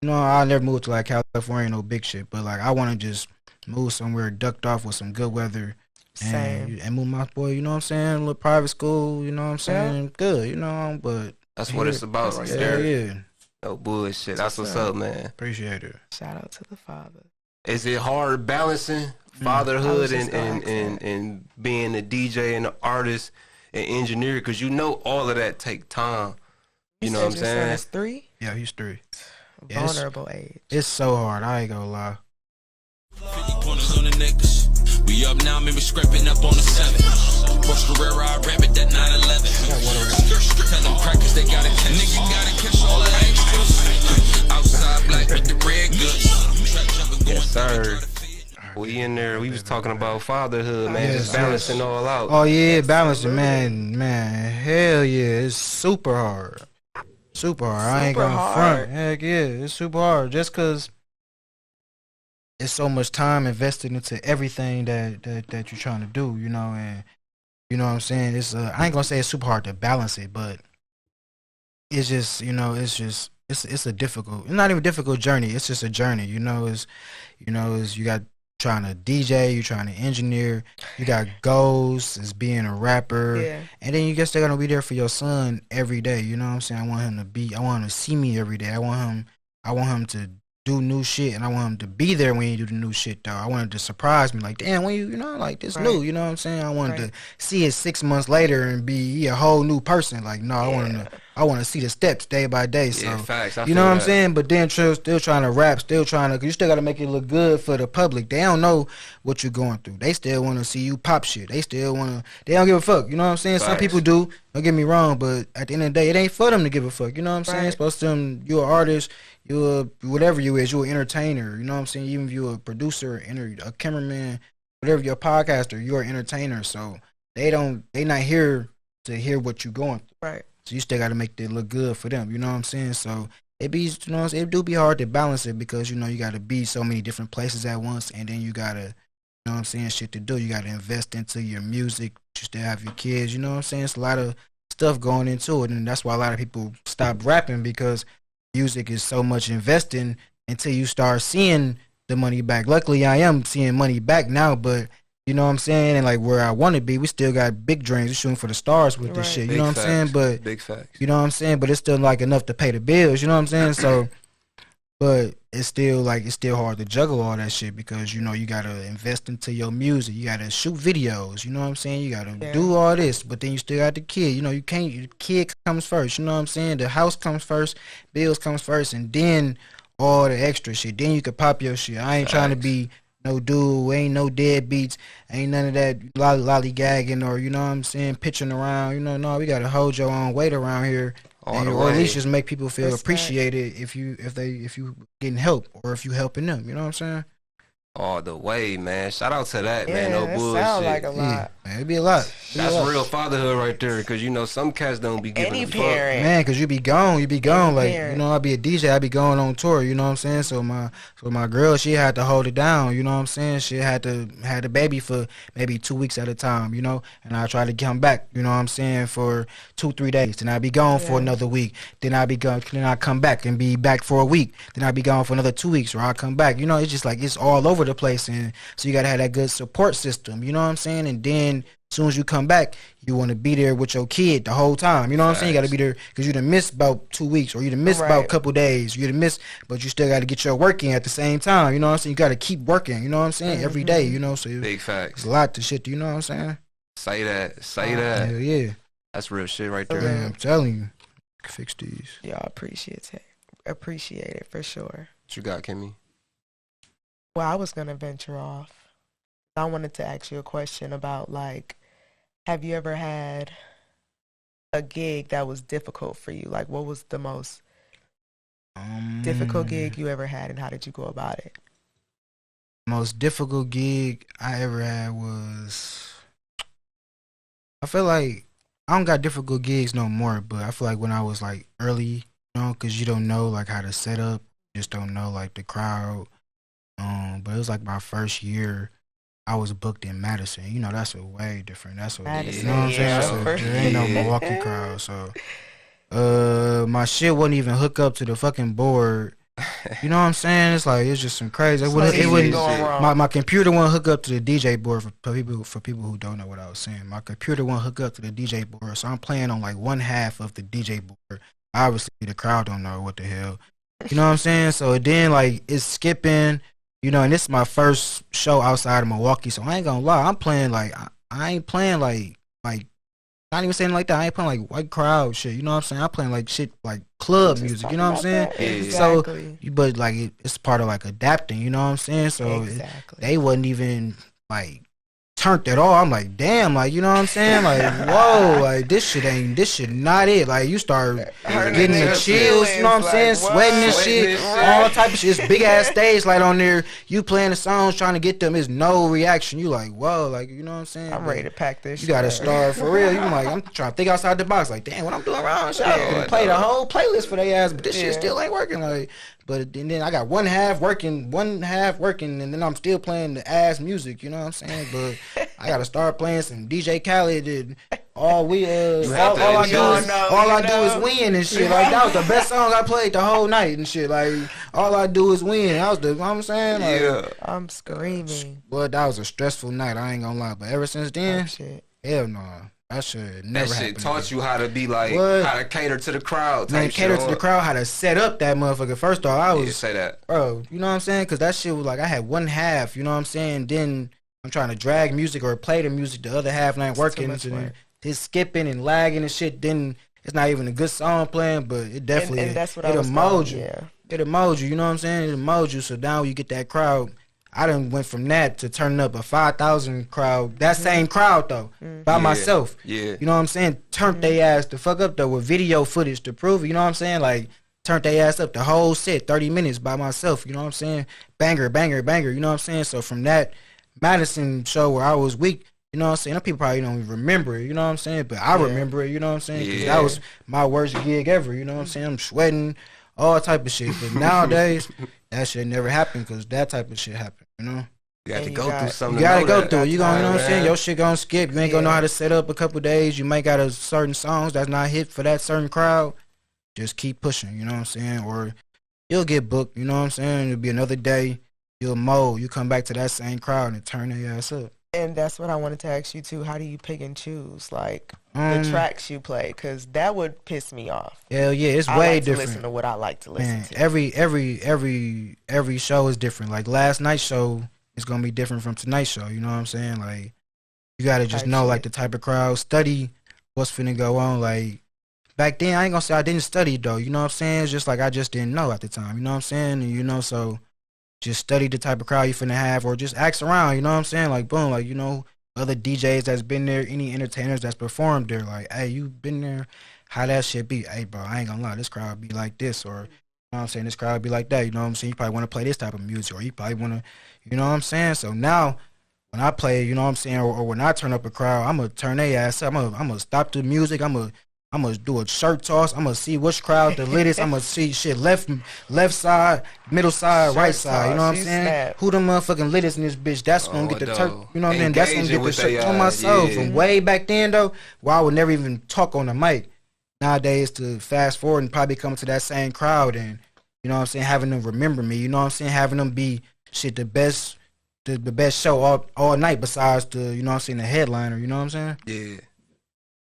You know, I never moved to like California, no big shit. But like I want to just move somewhere ducked off with some good weather. And move my boy, you know what I'm saying? A little private school, you know what I'm saying? Yeah. Good, you know, but that's what it's about right there. Yeah. No bullshit. That's what's up, man. Appreciate it. Shout out to the father. Is it hard balancing fatherhood and being a DJ and an artist and engineer? Because you know all of that take time. You know what I'm saying? Your son is 3? Yeah, he's 3. Vulnerable age. It's so hard. I ain't gonna lie. 50 pointers on the necklace. We up now, maybe scraping up on the 7. Bush Carrera, I rabbit that 911. Tell them crackers they gotta catch. Nigga gotta catch all the extras. Outside black with the red goods. Yes, sir. We in there. We was talking about fatherhood, man. Yes, just balancing all out. Oh yeah, balancing, man. Hell yeah, it's super hard. Super hard. I ain't gonna front. Heck yeah, it's super hard. Just cause it's so much time invested into everything that you're trying to do, you know, and you know what I'm saying. It's I ain't gonna say it's super hard to balance it, but it's just, you know, it's a difficult, it's not even a difficult journey. It's just a journey, you know. Is you got trying to DJ, you trying to engineer, you got goals as being a rapper, and then you guess they're gonna be there for your son every day. You know what I'm saying? I want him to see me every day. I want him to do new shit, and I want him to be there when you do the new shit though. I want him to surprise me, like, damn, when you know, like this new, you know what I'm saying? I want him to see it 6 months later and be a whole new person. Like, no, I want to see the steps day by day. So, facts. You know what I'm saying? But then still trying to rap, cause you still got to make it look good for the public. They don't know what you're going through. They still want to see you pop shit. They don't give a fuck. You know what I'm saying? Some people do. Don't get me wrong, but at the end of the day, it ain't for them to give a fuck. You know what I'm saying? It's supposed to you're an artist, you're whatever you is, you're an entertainer. You know what I'm saying? Even if you're a producer, a cameraman, whatever, you're a podcaster, you're an entertainer. So they not here to hear what you're going through. Right. So you still got to make it look good for them. You know what I'm saying? So it do be hard to balance it because, you know, you got to be so many different places at once, and then you got to, you know what I'm saying, shit to do. You got to invest into your music. You still have your kids. You know what I'm saying? It's a lot of stuff going into it, and that's why a lot of people stop rapping, because music is so much investing until you start seeing the money back. Luckily, I am seeing money back now, but you know what I'm saying, and like where I want to be, we still got big dreams. We're shooting for the stars with this shit. You know what I'm saying? But big facts. You know what I'm saying? But it's still like enough to pay the bills. You know what I'm saying? So, but it's still hard to juggle all that shit because, you know, you gotta invest into your music. You gotta shoot videos. You know what I'm saying? You gotta do all this, but then you still got the kid. You know, you can't. The kid comes first. You know what I'm saying? The house comes first, bills comes first, and then all the extra shit. Then you can pop your shit. I ain't trying to be no dude, ain't no deadbeats, ain't none of that lollygagging or, you know what I'm saying, pitching around. You know, no, we gotta hold your own weight around here, or at least just make people feel appreciated if you getting help or if you helping them. You know what I'm saying? All the way, man. Shout out to that, man. No bullshit. Sound like a lot. Yeah, man, it'd be a lot. That's real fatherhood right there, because, you know, some cats don't be giving a fuck. Man, because you be gone. Like, you know, I be a DJ, I be going on tour, you know what I'm saying? So my girl, she had to hold it down, you know what I'm saying? She had the baby for maybe 2 weeks at a time, you know? And I try to come back, you know what I'm saying, for 2-3 days. Then I be gone for another week. Then I come back and be back for a week. Then I be gone for another 2 weeks, or I come back. You know, it's just like, it's all over the place, and so you gotta have that good support system, you know what I'm saying? And then as soon as you come back, you want to be there with your kid the whole time, you know what I'm saying? You gotta be there because you done missed about 2 weeks, or you done missed about a couple days, you done missed, but you still gotta get your work in at the same time, you know what I'm saying? You gotta keep working, you know what I'm saying, every day, you know. So big facts. It's a lot to shit, you know what I'm saying? Say that. Hell yeah, that's real shit right there. Man, I'm telling you, fix these. Y'all appreciate it for sure. What you got, Kimmy? Well, I was going to venture off. I wanted to ask you a question about, like, have you ever had a gig that was difficult for you? Like, what was the most difficult gig you ever had, and how did you go about it? Most difficult gig I ever had was, I feel like I don't got difficult gigs no more, but I feel like when I was like early, you know, because you don't know like how to set up, you just don't know like the crowd. But it was like my first year, I was booked in Madison. You know, that's a way different. That's Madison, you know what I'm saying? There ain't no Milwaukee crowd. So, my shit wouldn't even hook up to the fucking board. You know what I'm saying? It's like, it's just some crazy. It wouldn't. My computer won't hook up to the DJ board for people who don't know what I was saying. My computer won't hook up to the DJ board, so I'm playing on like one half of the DJ board. Obviously, the crowd don't know what the hell. You know what I'm saying? So then, like, it's skipping. You know, and this is my first show outside of Milwaukee, so I ain't gonna lie. I'm playing like, I ain't playing like not even saying like that. I ain't playing like white crowd shit. You know what I'm saying? I'm playing like shit like club music. You know what I'm saying? Exactly. So, but like it's part of like adapting. You know what I'm saying? So they wasn't even like turned at all. I'm like, damn, like, you know what I'm saying? Like, whoa, like this shit not it. Like you start getting the chills, you know what I'm saying? Sweating and shit, all type of shit. It's big ass stage light on there. You playing the songs, trying to get them. There's no reaction. You like, whoa, like, you know what I'm saying? I'm ready to pack this shit. You gotta start for real. You like, I'm trying to think outside the box. Like, damn, what I'm doing wrong? So I play the whole playlist for their ass, but this shit still ain't working. Like, but and then I got one half working, and then I'm still playing the ass music. You know what I'm saying? But I gotta start playing some DJ Khaled. And all I do is win and shit. Like that was the best song I played the whole night and shit. Like all I do is win. That was the, you know what I'm saying? Like, I'm screaming. But that was a stressful night. I ain't gonna lie. But ever since then, hell no. That shit never happened. That shit taught you how to be like, how to cater to the crowd. Man, cater to the crowd, how to set up that motherfucker. First off, I was say that, bro. You know what I'm saying? Because that shit was like I had one half. You know what I'm saying? Then I'm trying to drag music or play the music. The other half ain't working. It's skipping and lagging and shit. Then it's not even a good song playing, but it definitely and that's what it'll mold you. Yeah. It'll mold you. You know what I'm saying? It'll mold you. So now you get that crowd. I done went from that to turning up a 5,000 crowd. That same crowd though, by myself. Yeah. You know what I'm saying? Turned they ass the fuck up though with video footage to prove it. You know what I'm saying? Like turned they ass up the whole set, 30 minutes by myself. You know what I'm saying? Banger, banger, banger. You know what I'm saying? So from that Madison show where I was weak, you know what I'm saying? Them people probably don't even remember it. You know what I'm saying? But I remember it. You know what I'm saying? Because that was my worst gig ever. You know what I'm saying? I'm sweating, all type of shit. But nowadays, that shit never happened because that type of shit happened. You know? You got to go through something. You got to go through it. You gonna, you know what I'm saying? Your shit gonna skip. You ain't gonna know how to set up a couple days. You might got a certain songs that's not hit for that certain crowd. Just keep pushing. You know what I'm saying? Or you'll get booked. You know what I'm saying? It'll be another day. You'll mold. You come back to that same crowd and turn their ass up. And that's what I wanted to ask you too. How do you pick and choose like the tracks you play? Because that would piss me off. Hell yeah, it's I way like different. To listen to what I like to listen to. Every show is different. Like last night's show is gonna be different from tonight's show. You know what I'm saying? Like you gotta just know like the type of crowd, study what's finna go on. Like back then, I ain't gonna say I didn't study though. You know what I'm saying? It's just like I just didn't know at the time. You know what I'm saying? And you know, so just study the type of crowd you finna have, or just ask around. You know what I'm saying? Like boom, like you know, other DJs that's been there, any entertainers that's performed there. Like, hey, you been there? How that shit be? Hey, bro, I ain't gonna lie, this crowd be like this, or you know what I'm saying? This crowd be like that. You know what I'm saying? You probably want to play this type of music, or you probably want to, you know what I'm saying? So now, when I play, you know what I'm saying, or when I turn up a crowd, I'm gonna turn their ass up. I'm gonna stop the music. I'm gonna do a shirt toss. I'm gonna see which crowd the latest. I'm gonna see shit left side, middle side, right side. You know what I'm saying? Snap. Who the motherfucking latest in this bitch? That's gonna get the you know what I mean? That's gonna get the shirt on myself. From way back then though, where I would never even talk on the mic. Nowadays, to fast forward and probably come to that same crowd and you know what I'm saying, having them remember me. You know what I'm saying? Having them be shit the best show all night besides the you know what I'm saying, the headliner. You know what I'm saying? Yeah.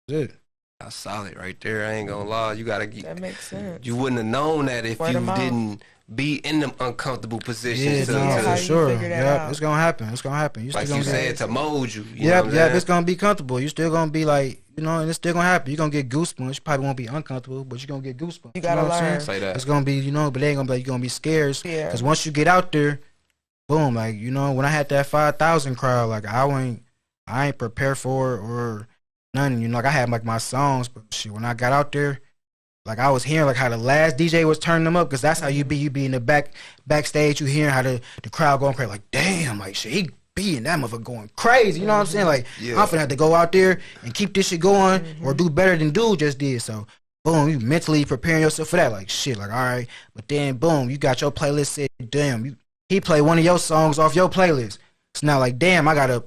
That's it. That's solid right there. I ain't gonna lie. You gotta get. That makes sense. You wouldn't have known that if you didn't be in them uncomfortable positions. For sure. Yep, it's gonna happen. It's gonna happen. Like you said, to mold you. Yep, it's gonna be comfortable. You still gonna be like, you know, and it's still gonna happen. You're gonna get goosebumps. You probably won't be uncomfortable, but you're gonna get goosebumps. You gotta learn. Say that. It's gonna be, you know, but they ain't gonna be like, you're gonna be scared. Yeah. Because once you get out there, boom, like, you know, when I had that 5,000 crowd, like, I ain't prepared for it or nothing. You know, like, I had, like, my songs, but shit, when I got out there, like, I was hearing, like, how the last DJ was turning them up, because that's how you be in the backstage, you hearing how the crowd going crazy, like, damn, like, shit, he be in that motherfucker going crazy, you know what I'm saying? Like, I'm finna have to go out there and keep this shit going, or do better than dude just did, so, boom, you mentally preparing yourself for that, like, shit, like, all right, but then, boom, you got your playlist set, damn, he played one of your songs off your playlist, so now, like, damn, I gotta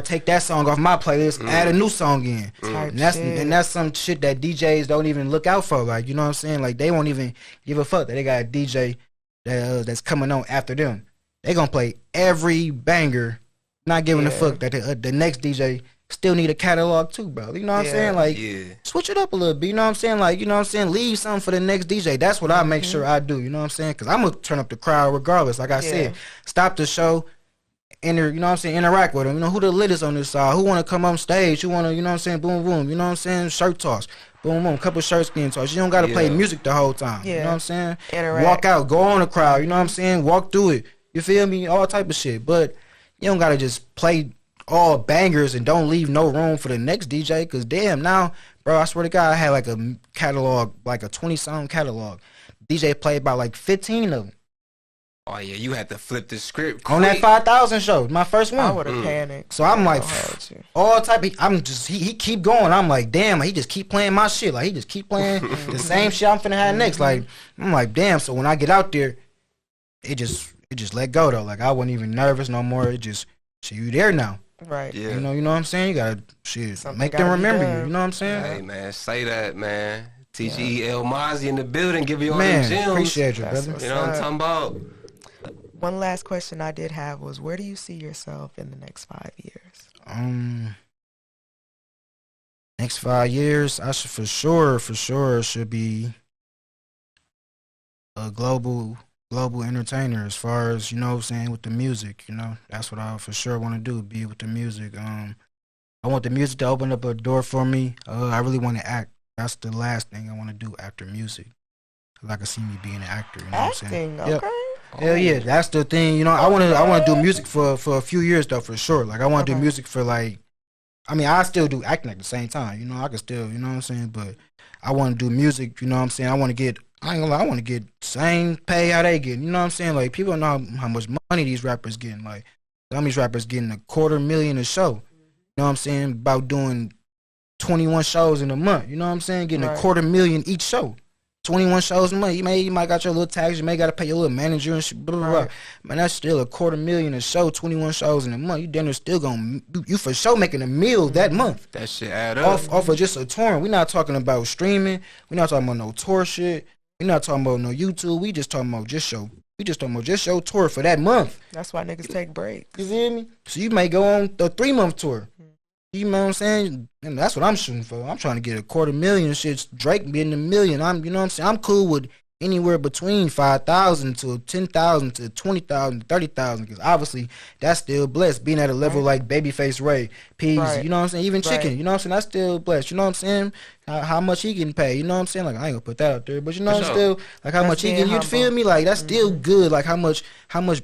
take that song off my playlist, add a new song in. And that's some shit that DJs don't even look out for. Like, you know what I'm saying? Like, they won't even give a fuck that they got a DJ that's coming on after them. They gonna play every banger, not giving a fuck that the next DJ still need a catalog too, bro. You know what I'm saying? Like, switch it up a little bit. You know what I'm saying? Like, you know what I'm saying? Leave something for the next DJ. That's what I make sure I do. You know what I'm saying? Because I'm gonna turn up the crowd regardless. Like I said, stop the show. You know what I'm saying, interact with them. You know, who the latest on this side? Who want to come on stage? Who want to, you know what I'm saying, boom, boom. You know what I'm saying? Shirt toss. Boom, boom. Couple shirts getting tossed. You don't got to play music the whole time. You know what I'm saying? Interact. Walk out. Go on the crowd. You know what I'm saying? Walk through it. You feel me? All type of shit. But you don't got to just play all bangers and don't leave no room for the next DJ. Cause damn, now, bro, I swear to God, I had like a catalog, like a 20-song catalog. DJ played about like 15 of them. Oh yeah, you had to flip the script on that 5,000 show, my first one. I would have panicked. So I'm like, all type of, I'm just, he keep going. I'm like, damn, he just keep playing my shit. Like, he just keep playing the same shit I'm finna have next. Like, I'm like, damn. So when I get out there, it just let go though. Like, I wasn't even nervous no more. It just, shit, you there now. Right. Yeah. You know what I'm saying? You gotta, shit, make them remember you. You know what I'm saying? Hey, man, say that, man. Tge Masi in the building, give you all man, the gems. Appreciate you, brother. You know what I'm talking about? One last question I did have was, where do you see yourself in the next 5 years? Next 5 years, I should for sure should be a global entertainer as far as, you know what I'm saying, with the music, you know. That's what I for sure want to do, be with the music. I want the music to open up a door for me. I really want to act. That's the last thing I want to do after music. Cause I can see me being an actor, you know what I'm saying? Okay. Yep. Hell yeah, that's the thing. You know, I want to do music for a few years though, for sure. Like I want to do music for like, I mean, I still do acting at the same time. You know, I can still, you know what I'm saying. But I want to do music. You know what I'm saying. I want to get. I ain't gonna lie. I want to get same pay how they get. You know what I'm saying. Like people know how much money these rappers getting. Like some of these rappers getting $250,000 a show. You know what I'm saying. About doing 21 shows in a month. You know what I'm saying. Getting $250,000 each show. 21 shows a month. You might got your little tax. You may got to pay your little manager and shit. Blah, blah, blah. Man, that's still $250,000 a show. 21 shows in a month. You dinner still gonna you for sure making a meal that month. That shit add up. Off of just a touring. We not talking about streaming. We not talking about no tour shit. We not talking about no YouTube. We just talking about just show. We just talking about just show tour for that month. That's why niggas take breaks. You feel me? So you may go on a 3-month tour. You know what I'm saying? And that's what I'm shooting for. I'm trying to get $250,000 shit. Drake getting $1 million. You know what I'm saying? I'm cool with anywhere between 5,000 to 10,000 to 20,000 to 30,000 because obviously that's still blessed. Being at a level like Babyface Ray, Peas, you know what I'm saying? Even Chicken, you know what I'm saying? That's still blessed. You know what I'm saying? How much he getting paid? You know what I'm saying? Like I ain't gonna put that out there, but you know, still like how much he getting. You feel me? Like that's still good. Like how much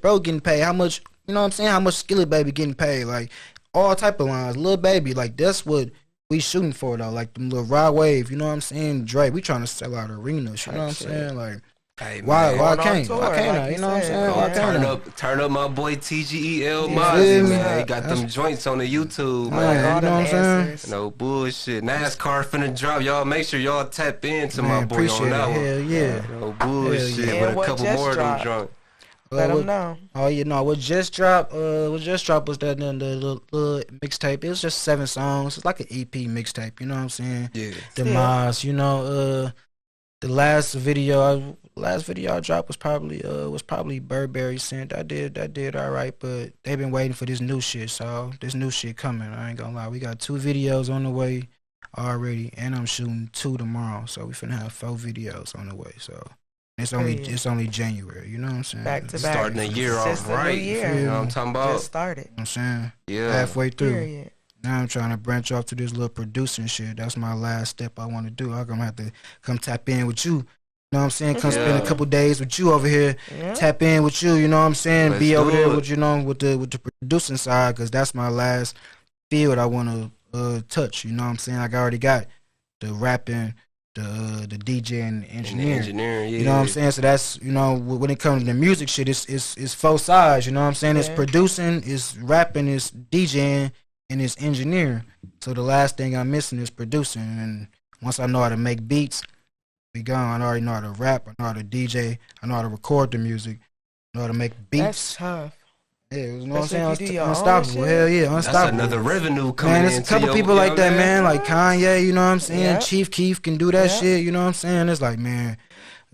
bro getting paid? How much? You know what I'm saying? How much Skillet Baby getting paid? Like. All type of lines, Lil Baby, like that's what we shooting for though. Like them little Rod Wave, you know what I'm saying? Drake, we trying to sell out arenas, you know what I'm saying? Like, hey, why I? can't you know what I'm saying? Why can't turn up my boy Tge Masi, man. He got them joints on the YouTube, man. You know what I'm saying? No bullshit. NASCAR finna drop. Y'all make sure y'all tap into man, my boy on that one. Hell yeah. No bullshit. With a couple more of them drunk. Let them know. Oh, you know, what just dropped was that the mixtape. It was just 7 songs. It's like an EP mixtape, you know what I'm saying? Yeah. Demise, you know, the last video I dropped was probably Burberry scent. I did all right, but they've been waiting for this new shit, so this new shit coming. I ain't gonna lie. We got 2 videos on the way already, and I'm shooting 2 tomorrow, so we finna have 4 videos on the way, so. It's only January, you know what I'm saying? Back to back. Starting the year off right. You know what I'm talking about? Just started. You know what I'm saying? Yeah. Halfway through. Period. Now I'm trying to branch off to this little producing shit. That's my last step I want to do. I'm going to have to come tap in with you. You know what I'm saying? Come spend a couple days with you over here. Yeah. Tap in with you, you know what I'm saying? Let's be over there with, you know, with the producing side, because that's my last field I want to touch. You know what I'm saying? Like I already got the rapping, the DJ and the engineering, yeah. You know what I'm saying? So that's, you know, when it comes to the music shit, it's 4 sides, you know what I'm saying? It's producing, it's rapping, it's DJing, and it's engineering. So the last thing I'm missing is producing. And once I know how to make beats, be gone. I already know how to rap, I know how to DJ, I know how to record the music, I know how to make beats. That's tough. Yeah, you know what I'm saying? Unstoppable. Hell yeah, unstoppable. That's another revenue coming in. Man, there's a couple people like that, man. Like Kanye, you know what I'm saying? Yeah. Chief Keef can do that shit, you know what I'm saying? It's like, man,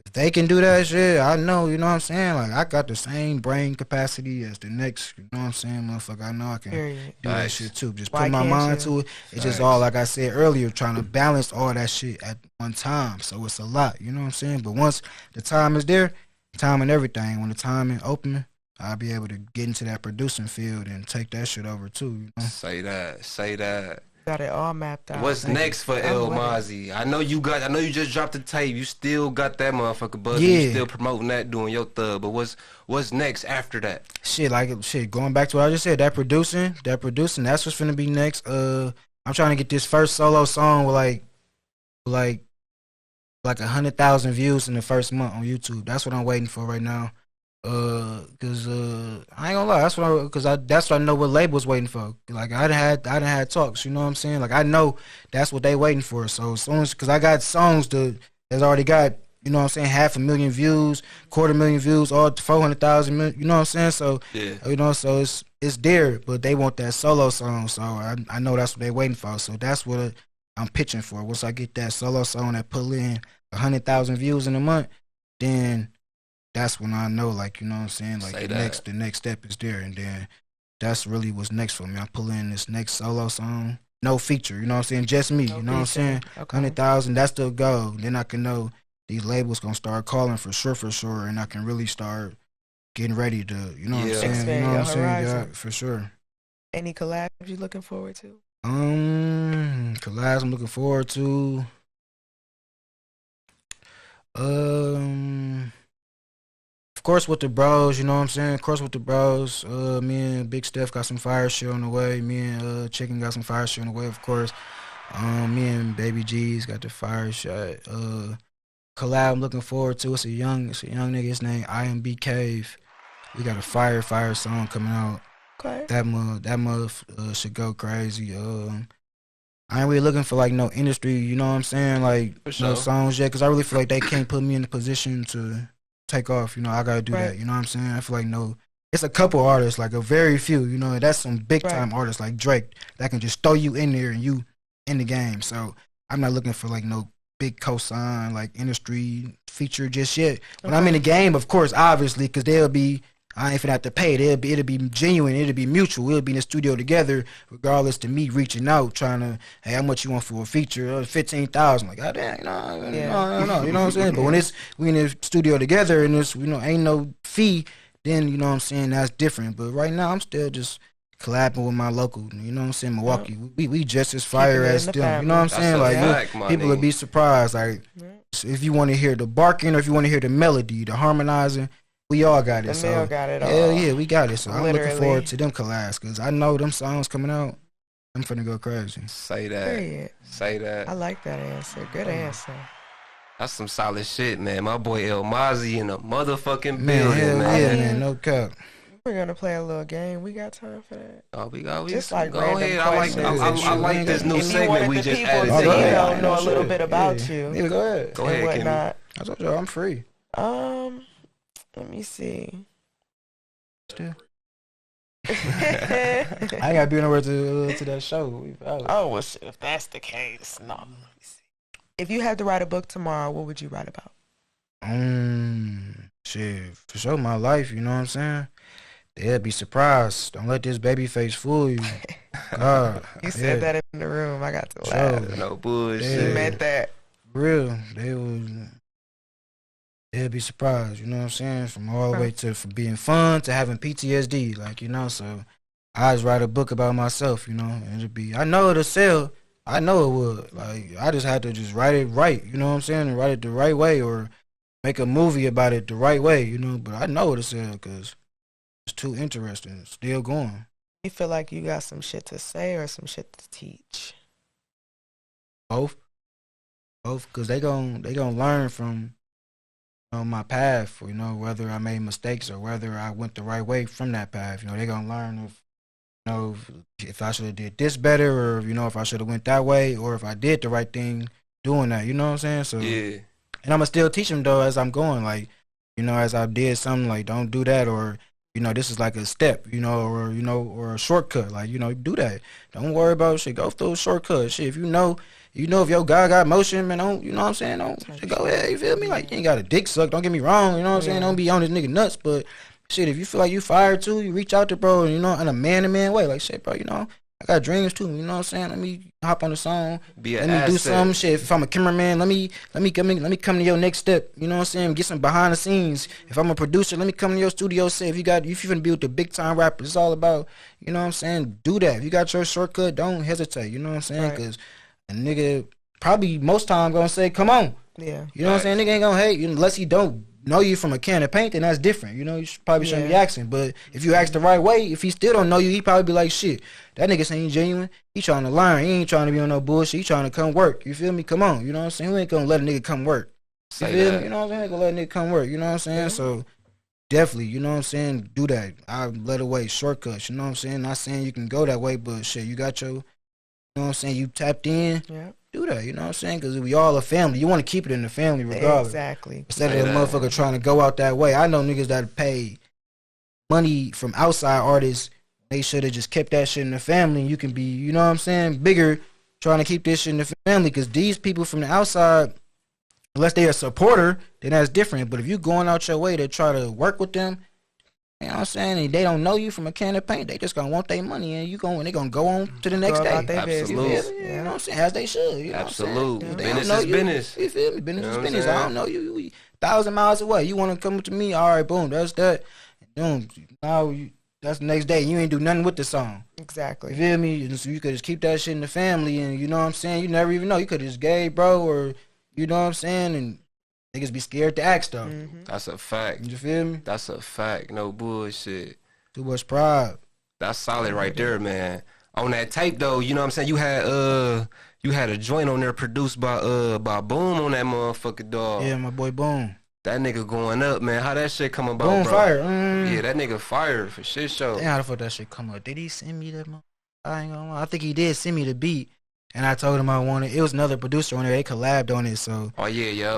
if they can do that shit, I know, you know what I'm saying? Like, I got the same brain capacity as the next, you know what I'm saying, motherfucker. I know I can do that shit too. Just put my mind to it. It's just all, like I said earlier, trying to balance all that shit at one time. So it's a lot, you know what I'm saying? But once the time is there, time and everything, when the time is open, I'll be able to get into that producing field and take that shit over too. You know? Say that. Got it all mapped out. What's next for El Masi? I know you just dropped the tape. You still got that motherfucker buzz. You still promoting that, doing your thug. But what's next after that? Going back to what I just said, that producing, that's what's finna be next. I'm trying to get this first solo song with like 100,000 views in the first month on YouTube. That's what I'm waiting for right now. Cause I ain't gonna lie, that's what I know what label's waiting for. Like I done had talks, you know what I'm saying? Like I know that's what they waiting for. So as soon as, cause I got songs that's already got, you know what I'm saying, 500,000 views, 250,000 views, all 400,000, you know what I'm saying? So you know, so it's there, but they want that solo song. So I know that's what they waiting for. So that's what I'm pitching for. Once I get that solo song that pull in 100,000 views in a month, then that's when I know, like, you know what I'm saying, like the next step is there, and then that's really what's next for me. I pull in this next solo song, no feature, you know what I'm saying, just me, you know what I'm saying, 100,000, that's the goal. Then I can know these labels gonna start calling for sure, and I can really start getting ready to, you know what I'm saying, you know what I'm saying, yeah, for sure. Any collabs you looking forward to? Collabs I'm looking forward to. Of course with the bros, you know what I'm saying? Of course with the bros. Me and Big Steph got some fire shit on the way. Me and Chicken got some fire shit on the way, of course. Me and Baby G's got the fire shot. Collab I'm looking forward to. It's a young nigga. His name IMB Cave. We got a fire song coming out. Okay. That mother should go crazy. I ain't really looking for like no industry, you know what I'm saying? Like no songs yet, cause I really feel like they can't put me in the position to take off, you know, I gotta do that, you know what I'm saying? I feel like it's a couple artists, like a very few, you know, that's some big time artists like Drake that can just throw you in there and you in the game. So I'm not looking for like no big cosign, like industry feature just yet. When I'm in the game, of course, obviously, cause I ain't finna have to pay it. It'll be genuine. It'll be mutual. We'll be in the studio together, regardless to me reaching out, trying to, hey, how much you want for a feature? 15,000. Like, God damn, no, you know what I'm saying? But when we in the studio together and it's, you know, ain't no fee, then, you know what I'm saying, that's different. But right now, I'm still just collabing with my local, you know what I'm saying, Milwaukee. We just as fire as them. You know what I'm saying? Like, people would be surprised. Like, if you want to hear the barking or if you want to hear the melody, the harmonizing, we all got it. So got it all. Hell yeah, we got it. So I'm looking forward to them collabs because I know them songs coming out, I'm finna go crazy. Say that. Period. Say that. I like that answer. Good answer. That's some solid shit, man. My boy El Masi in a motherfucking building, man. man. Yeah, no cap. We're gonna play a little game. We got time for that. Oh, we got. Just like go random ahead. I like this new segment we just added. Know a little bit about you. Yeah, go ahead. Go ahead, whatnot. I told you I'm free. Let me see. Still. I ain't gotta be nowhere to that show. Oh well, shit, if that's the case, no. Let me see. If you had to write a book tomorrow, what would you write about? Shit, for sure, my life. You know what I'm saying? They'll be surprised. Don't let this baby face fool you. God, you said that in the room. I got to laugh. No bullshit. You meant that. Real. They'll be surprised, you know what I'm saying? From all the way from being fun to having PTSD, like, you know, so I just write a book about myself, you know, and I know it'll sell. I know it would. Like, I just had to just write it right, you know what I'm saying? And write it the right way or make a movie about it the right way, you know, but I know it'll sell because it's too interesting. It's still going. You feel like you got some shit to say or some shit to teach? Both, because they gon' learn from my path, you know, whether I made mistakes or whether I went the right way from that path. You know, they gonna learn if I should have did this better or, you know, if I should have went that way or if I did the right thing doing that, you know what I'm saying? So yeah. And I'ma still teach them though as I'm going, like, you know, as I did something like don't do that or, you know, this is like a step, you know, or a shortcut, like, you know, do that. Don't worry about shit. Go through a shortcut. Shit, if you know if your guy got motion, man, don't, you know what I'm saying? Don't go ahead, you feel me? Like, you ain't got a dick suck, don't get me wrong, you know what I'm saying? Don't be on this nigga nuts, but shit, if you feel like you fired too, you reach out to bro, you know, in a man-to-man way, like, shit, bro, you know, I got dreams too. You know what I'm saying? Let me hop on the song. Be Let an me do asset. some shit. If I'm a cameraman, let me come to your next step. You know what I'm saying? Get some behind the scenes. If I'm a producer, let me come to your studio. Say if you're gonna be with the big time rappers, it's all about, you know what I'm saying? Do that. If you got your shortcut, don't hesitate. You know what I'm saying? Because a nigga probably most time gonna say, come on. Yeah. You know what I'm saying? Nigga ain't gonna hate you unless he don't know you from a can of paint, then that's different. You know, you probably shouldn't be asking. But if you ask the right way, if he still don't know you, he probably be like, shit, that nigga ain't genuine. He trying to learn. He ain't trying to be on no bullshit. He trying to come work. You feel me? Come on. You know what I'm saying? Who ain't gonna let a nigga come work? You feel me? You know what I'm saying? Ain't gonna let a nigga come work. You know what I'm saying? Yeah. So definitely, you know what I'm saying? Do that. I let away shortcuts. You know what I'm saying? Not saying you can go that way, but shit, you got your, you know what I'm saying? You tapped in. Yeah. Do that, you know what I'm saying? Because we all a family. You want to keep it in the family regardless. Exactly. Instead of a motherfucker trying to go out that way. I know niggas that pay money from outside artists. They should have just kept that shit in the family. And you can be, you know what I'm saying, bigger trying to keep this shit in the family. Because these people from the outside, unless they a supporter, then that's different. But if you going out your way to try to work with them, you know what I'm saying, and they don't know you from a can of paint, they just gonna want their money, and they gonna go on to the next day. Absolutely. You know what I'm saying? As they should. You know absolutely. Business is business. You feel me? Business is business. I don't know you. 1,000 miles away. You want to come to me? All right, boom. That's that. Boom. Now that's the next day. You ain't do nothing with the song. Exactly. You feel me? And so you could just keep that shit in the family, and you know what I'm saying. You never even know. You could just gay, bro, or you know what I'm saying, and niggas be scared to ask though. Mm-hmm. That's a fact. You feel me? That's a fact. No bullshit. Too much pride. That's solid right there, man. On that tape though, you know what I'm saying? You had a joint on there produced by Boom on that motherfucker, dog. Yeah, my boy Boom. That nigga going up, man. How that shit come about, Boom bro? fire. Yeah, that nigga fire for shit show. Damn, how the fuck that shit come up? Did he send me that? I ain't gonna lie. I think he did send me the beat. And I told him I wanted. It was another producer on there. They collabed on it. So. Oh yeah.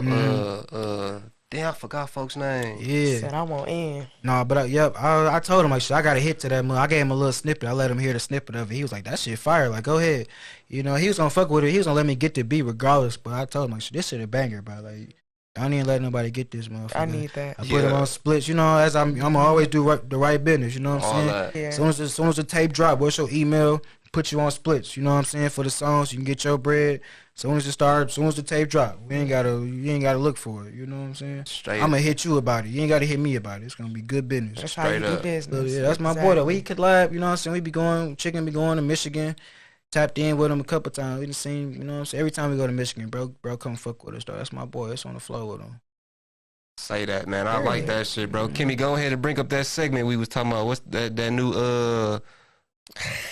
Damn, I forgot folks' name. Yeah. Said I want in. No, but I told him like shit. I got a hit to that. I gave him a little snippet. I let him hear the snippet of it. He was like, "That shit fire. Like, go ahead." You know, he was gonna fuck with it. He was gonna let me get the beat regardless. But I told him like, "This shit a banger, bro. Like, I don't even let nobody get this motherfucker." I need that. I put him on splits. You know, as I'm gonna always do the right business. You know what I'm saying? Yeah. As soon as the tape drop, what's your email? Put you on splits, you know what I'm saying, for the songs, you can get your bread. Soon as the tape drop, you ain't gotta look for it, you know what I'm saying? Straight I'm gonna hit you about it. You ain't gotta hit me about it. It's gonna be good business. That's how you do business. So, yeah, that's my boy though. We collab, you know what I'm saying? We be going to Michigan. Tapped in with him a couple times. We done seen, you know what I'm saying? Every time we go to Michigan, bro come fuck with us though. That's my boy. It's on the flow with him. Say that, man. I like that shit, bro. Kimmy, go ahead and bring up that segment we was talking about. What's that new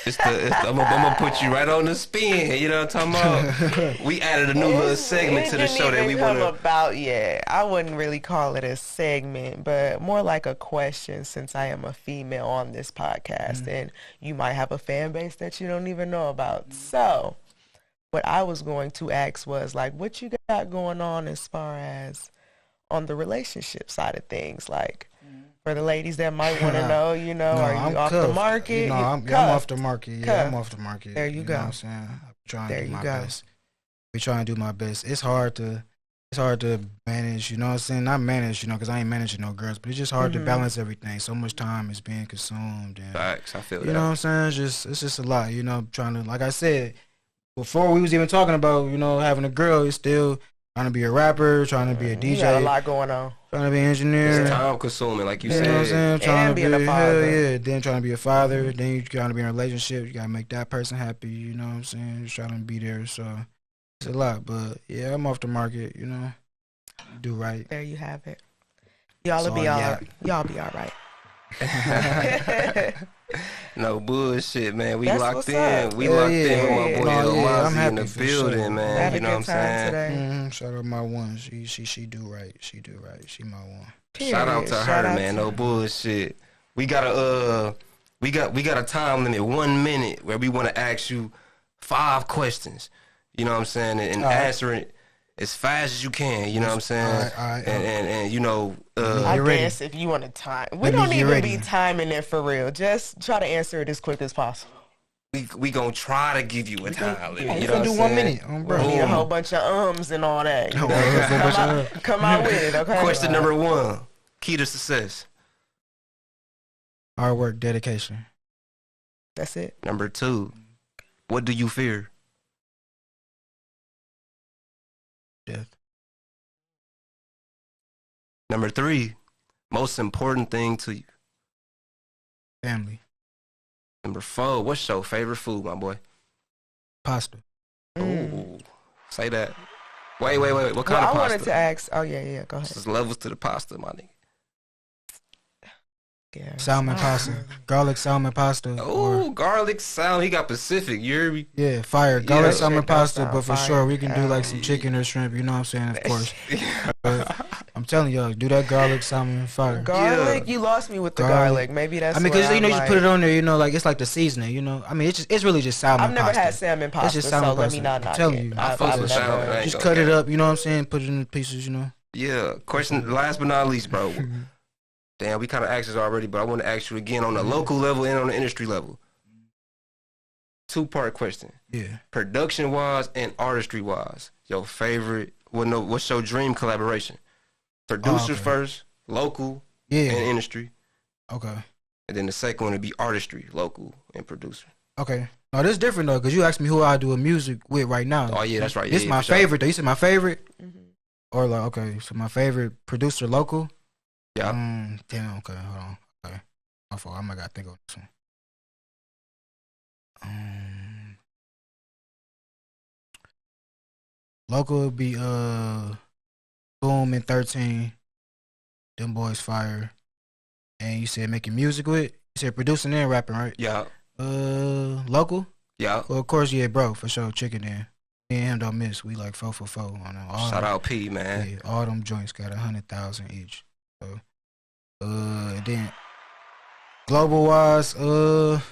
I'm gonna put you right on the spin. You know what I'm talking about? We added a new little segment to the show that we want to about. Yeah, I wouldn't really call it a segment, but more like a question. Since I am a female on this podcast, and you might have a fan base that you don't even know about. So, what I was going to ask was like, what you got going on as far as on the relationship side of things, like. For the ladies that might want to know, you know, no, are you I'm off cuffed. the market? No, I'm off the market. Yeah, I'm off the market. There you go. Know what I'm saying? I'm trying to do my best. We trying to do my best. It's hard to manage, you know what I'm saying? Not manage, you know, because I ain't managing no girls, but it's just hard to balance everything. So much time is being consumed. And, facts, I feel that. You know what I'm saying? It's just a lot, you know, trying to, like I said, before we was even talking about, you know, having a girl, it's still trying to be a rapper, trying to be a DJ. You got a lot going on. Trying to be an engineer. It's time consuming, like you said. You know what I'm saying? Trying and to being a father. Yeah, then trying to be a father. Then you trying to be in a relationship. You got to make that person happy. You know what I'm saying? Just trying to be there. So it's a lot. But yeah, I'm off the market, you know. Do right. There you have it. Y'all be all right. No bullshit, man. We That's locked in. up. We locked in with my boy I'm Masi happy in the building, sure. man. Had You a know what I'm good time saying? today. Shout out my one. She do right. She do right. She my one. Period. Shout out to Shout her, out man. to No bullshit. We got a time limit, 1 minute, where we want to ask you 5 questions. You know what I'm saying? And answer it as fast as you can. You know what I'm saying? All right. And you know, I guess if you want to time, we don't even be timing it for real. Just try to answer it as quick as possible. we gonna try to give you a time limit. You know can do what 1 I'm saying? minute, We need a whole bunch of and all that. You know? come out with it, okay? Question number 1: key to success. Hard work, dedication. That's it. Number 2: What do you fear? Death. Number 3, most important thing to you. Family. Number 4, what's your favorite food, my boy? Pasta. Ooh, say that. Wait. What kind of I pasta? wanted to ask. Oh yeah. Go ahead. There's levels to the pasta, my nigga. Yeah. Salmon pasta. Garlic salmon pasta. Oh, garlic salmon. He got Pacific. You hear me? Yeah, fire. Garlic Yeah. salmon Shit, that pasta, sound but for fire. sure we can do like some chicken or shrimp, you know what I'm saying, of course. But I'm telling y'all, do that garlic salmon fire. Garlic. You lost me with the garlic. Maybe that's. I mean, because where you know, I'm you like, put it on there, you know, like it's like the seasoning, you know. I mean, it's really just salmon I've never pasta. had salmon pasta, It's just salmon so let pasta. me not I'm knock telling it. you. I fuck with salmon. I ain't Just gonna cut it cap. up, you know what I'm saying, put it in pieces, you know. Yeah. Question. Last but not least, bro. Damn, we kind of asked this already, but I want to ask you again on the local level and on the industry level. 2-part question. Yeah. Production wise and artistry wise, your favorite. What's your dream collaboration? Producers first, local, and industry. Okay. And then the second one would be artistry, local, and producer. Okay. Now this is different though, because you asked me who I do a music with right now. Oh yeah, that's right. This yeah, my for sure. favorite though. You said my favorite? Mm-hmm. Or like, okay, so my favorite producer local? Yeah. Damn, okay, hold on. Okay. My fault. I might gotta think of this one. Local would be Boom and 13. Them boys fire. And you said making music with? You said producing and rapping, right? Yeah. Local? Yeah. Well, of course, yeah, bro, for sure. Chicken in. Me and him don't miss. We like 4 for 4 on them. Shout out P, man. Yeah, all them joints got 100,000 each. So, and then global wise, man,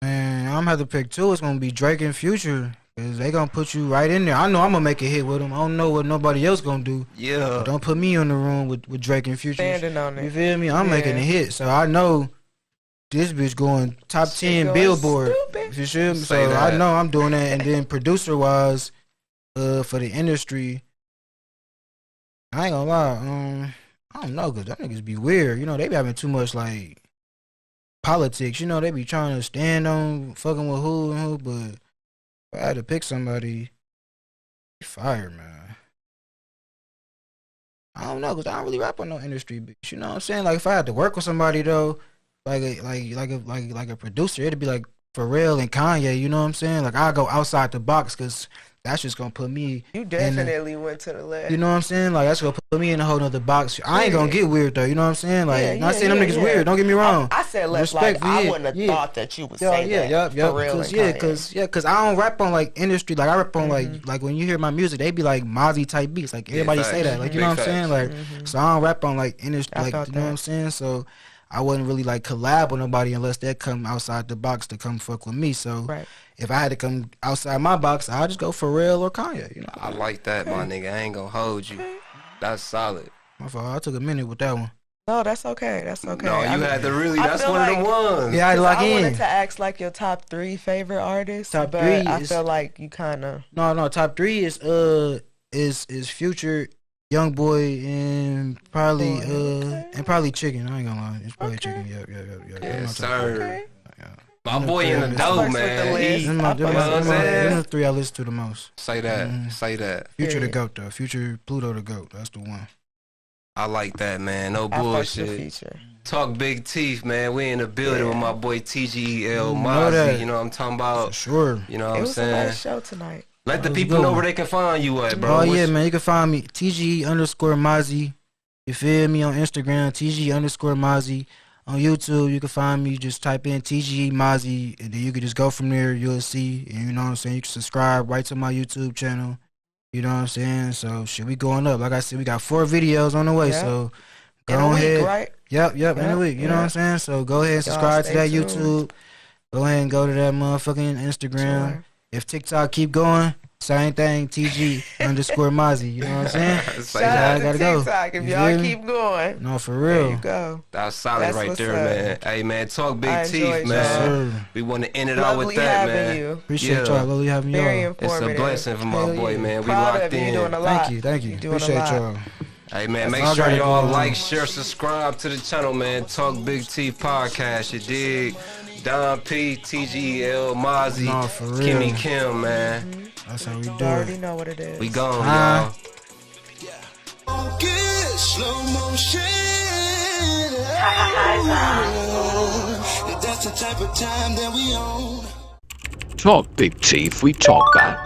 I'm gonna have to pick 2. It's gonna be Drake and Future, cause they gonna put you right in there. I know I'm gonna make a hit with them. I don't know what nobody else gonna do. Yeah. But don't put me in the room with Drake and Future. Standing on it. You feel me? I'm making a hit, so I know this bitch going top 10 going Billboard. stupid. You feel me? Say So that. I know I'm doing that. And then producer wise, for the industry, I ain't gonna lie. I don't know, cause them niggas be weird. You know, they be having too much like politics. You know, they be trying to stand on fucking with who and who. But if I had to pick somebody, fire, man. I don't know, cause I don't really rap on no industry bitch. You know what I'm saying? Like if I had to work with somebody though, like a producer, it'd be like Pharrell and Kanye. You know what I'm saying? Like I go outside the box, cause that's just gonna put me. You definitely went to the left. You know what I'm saying? Like that's gonna put me in a whole nother box. I ain't gonna get weird though. You know what I'm saying? Like not saying them niggas weird. Don't get me wrong. I said left. Like I wouldn't have thought that you would say that. Cause I don't rap on like industry. Like I rap on like when you hear my music, they be like Mozzie type beats. Like everybody say that. Like you know what I'm saying? Like so I don't rap on like industry. Like you know what I'm saying? So I wouldn't really like collab with nobody unless they come outside the box to come fuck with me. So if I had to come outside my box, I'd just go Pharrell or Kanye. You know, I like that, my nigga. I ain't gonna hold you. That's solid. My fault. I took a minute with that one. No, that's okay. That's okay. No, you had to really. That's one of the ones. Yeah, I lock in. I wanted to ask like your top 3 favorite artists. Top but 3 I is, feel like you kind of. No. Top 3 is Future, Young Boy, and probably probably Chicken. I ain't gonna lie, it's probably Chicken. Yep. Yes, sir. Okay. My boy in the dough, man. Them the 3 I listen to the most. Say that. Say that. Future the GOAT though. Future Pluto the GOAT. That's the one. I like that, man. No I fucks with bullshit. Future. Talk big teeth, man. We in the building with my boy Tge know Masi. that. You know what I'm talking about? For sure. You know what It I'm was a saying? nice show tonight. Let the That was people good know one. where they can find you at, bro. Oh yeah, man. You can find me Tge_Masi. You feel me on Instagram? Tge_Masi. On YouTube, you can find me. Just type in Tge Masi, and then you can just go from there. You'll see, and you know what I'm saying. You can subscribe right to my YouTube channel. You know what I'm saying. So shit, we going up. Like I said, we got 4 videos on the way. Yeah. So In go a week, ahead. right? Yep. In a week. You know what I'm saying. So go ahead and subscribe to that stay tuned. YouTube. Go ahead and go to that motherfucking Instagram. Sure. If TikTok keep going, same thing. Tge_Masi. You know what I'm saying. Say Shout that. out I to gotta go. TikTok. If You y'all feel me? keep going, No, for there real. you go. That's solid That's right what's there, up. man. Hey, man, talk big I teeth, enjoyed man. Sir. We want to end it out Lovely with that, having man. you. Appreciate y'all. Lovely having y'all. Very It's a informative. blessing for my Hell boy, yeah. man. We Proud locked of you. in. You doing a lot. Thank you. You doing a Appreciate lot. y'all. Hey, man, That's make all I sure gotta y'all do. like, share, subscribe to the channel, man. Talk Big Teeth Podcast, you dig? Don P, TGE Masi, No, for real. Kimmy Kim, man. That's how we do You already it. know what it is. We gone, Huh? y'all. Get slow motion. That's the type of time that we own. Talk big teeth, we talk that.